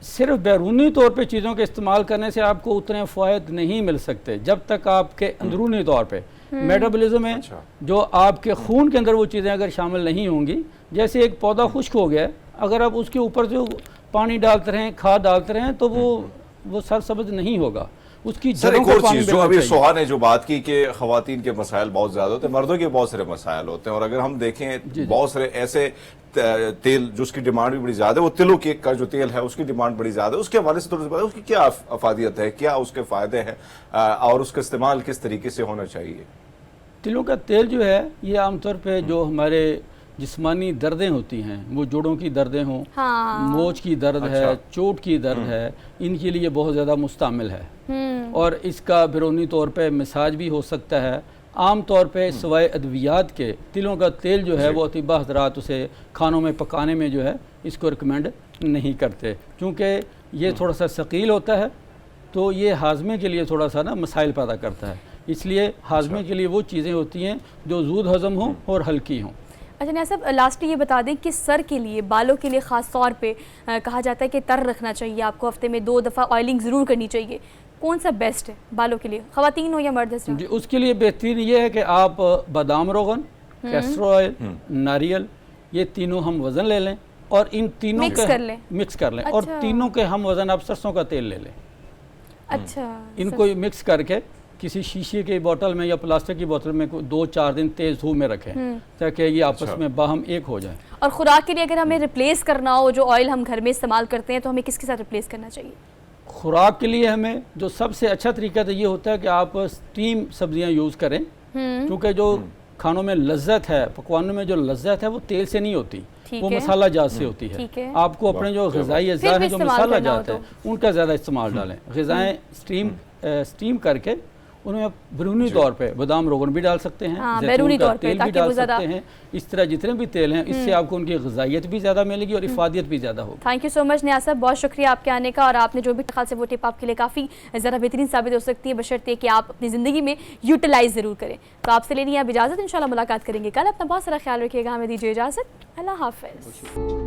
सिर्फ बैरूनी तौर पे चीज़ों के इस्तेमाल करने से आपको उतने फ़ायदे नहीं मिल सकते जब तक आपके अंदरूनी तौर पे मेटाबॉलिज्म में जो आपके खून के अंदर वो चीज़ें अगर शामिल नहीं होंगी। जैसे एक पौधा खुश्क हो गया, अगर आप उसके ऊपर जो पानी डालते रहें, खाद डालते रहें तो वो सरसब्ज नहीं होगा। उसकी सर एक और चीज जो अभी सोहा ने जो बात की कि खवातीन के मसाइल बहुत ज्यादा होते हैं, मर्दों के बहुत सारे मसाइल होते हैं, और अगर हम देखें बहुत सारे ऐसे तेल जो उसकी डिमांड भी बड़ी ज्यादा है, वो तिलों के का जो तेल है उसकी डिमांड बड़ी ज्यादा है, उसके हवाले से थोड़ा सा उसकी क्या अफादियत है, क्या उसके फायदे हैं और उसका इस्तेमाल किस तरीके से होना चाहिए? तिलों का तेल जो है ये आमतौर पर जो हमारे जिस्मानी दर्दें होती हैं, वो जोड़ों की दर्दें हों, मोच की दर्द है, चोट की दर्द है, इनके लिए बहुत ज़्यादा मुस्तामिल है। और इसका बैरूनी तौर पे मसाज भी हो सकता है। आम तौर पे सिवाय अद्वियात के तिलों का तेल जो है वो अतिबा हज़रात उसे खानों में पकाने में जो है इसको रिकमेंड नहीं करते, क्योंकि ये थोड़ा सा सकील होता है, तो ये हाजमे के लिए थोड़ा सा ना मसाइल पैदा करता है। इसलिए हाजमे के लिए वो चीज़ें होती हैं जो जूद हज़म हों और हल्की हों। अच्छा नियाज़ साहब, लास्ट ये बता दें कि सर के लिए, बालों के लिए ख़ास तौर पे कहा जाता है कि तर रखना चाहिए, आपको हफ्ते में 2 दफ़ा ऑयलिंग ज़रूर करनी चाहिए। कौन सा बेस्ट है बालों के लिए, ख़वातीन हो या मर्द? जी, उसके लिए बेहतरीन ये है कि आप बादाम रोगन, कैस्टर ऑयल, नारियल, ये तीनों हम वज़न ले लें और इन तीनों मिक्स कर लें और तीनों के हम वज़न आप सरसों का तेल ले लें। अच्छा, इनको मिक्स करके किसी शीशे की बोतल में या प्लास्टिक की बोतल में 2-4 दिन तेज़ धूप में रखें ताकि ये आपस में बाहम एक हो जाए। और खुराक के लिए अगर हमें रिप्लेस करना हो जो ऑयल हम घर में इस्तेमाल करते हैं तो हमें किसके साथ रिप्लेस करना चाहिए? खुराक के लिए हमें जो सबसे अच्छा तरीका तो ये होता है कि आप स्टीम सब्जियां यूज़ करें, क्योंकि जो खानों में लज्जत है, पकवानों में जो लज्जत है वो तेल से नहीं होती, वो मसाला जात से होती है। आपको अपने जो ग़िज़ाई अज़्ज़ा हैं जो मसाला जात है उनका ज़्यादा इस्तेमाल डालें। ग़िज़ाएँ स्टीम करके उनमें आप बैरूनी तौर पे बादाम रोगन भी डाल सकते हैं, हाँ, जैतून बैरूनी का तौर पे, तेल भी ताकि डाल वो ज़्यादा- सकते हैं। इस तरह जितने भी तेल हैं इससे आपको उनकी ग़िज़ाइयत भी ज़्यादा मिलेगी और इफादियत भी ज़्यादा होगी। थैंक यू सो मच नियाज़ साहब, बहुत शुक्रिया आपके आने का, और आपने जो भी ख्याल से वो टिप आपके लिए काफ़ी ज़्यादा बेहतरीन साबित हो सकती है, बशर्ते कि आप अपनी ज़िंदगी में यूटिलाइज़ ज़रूर करें। तो आपसे लेनी है अब इजाज़त, इंशाल्लाह मुलाकात करेंगे कल। अपना बहुत सारा ख्याल रखिएगा, हमें दीजिए इजाज़त, अल्लाह हाफ़िज़।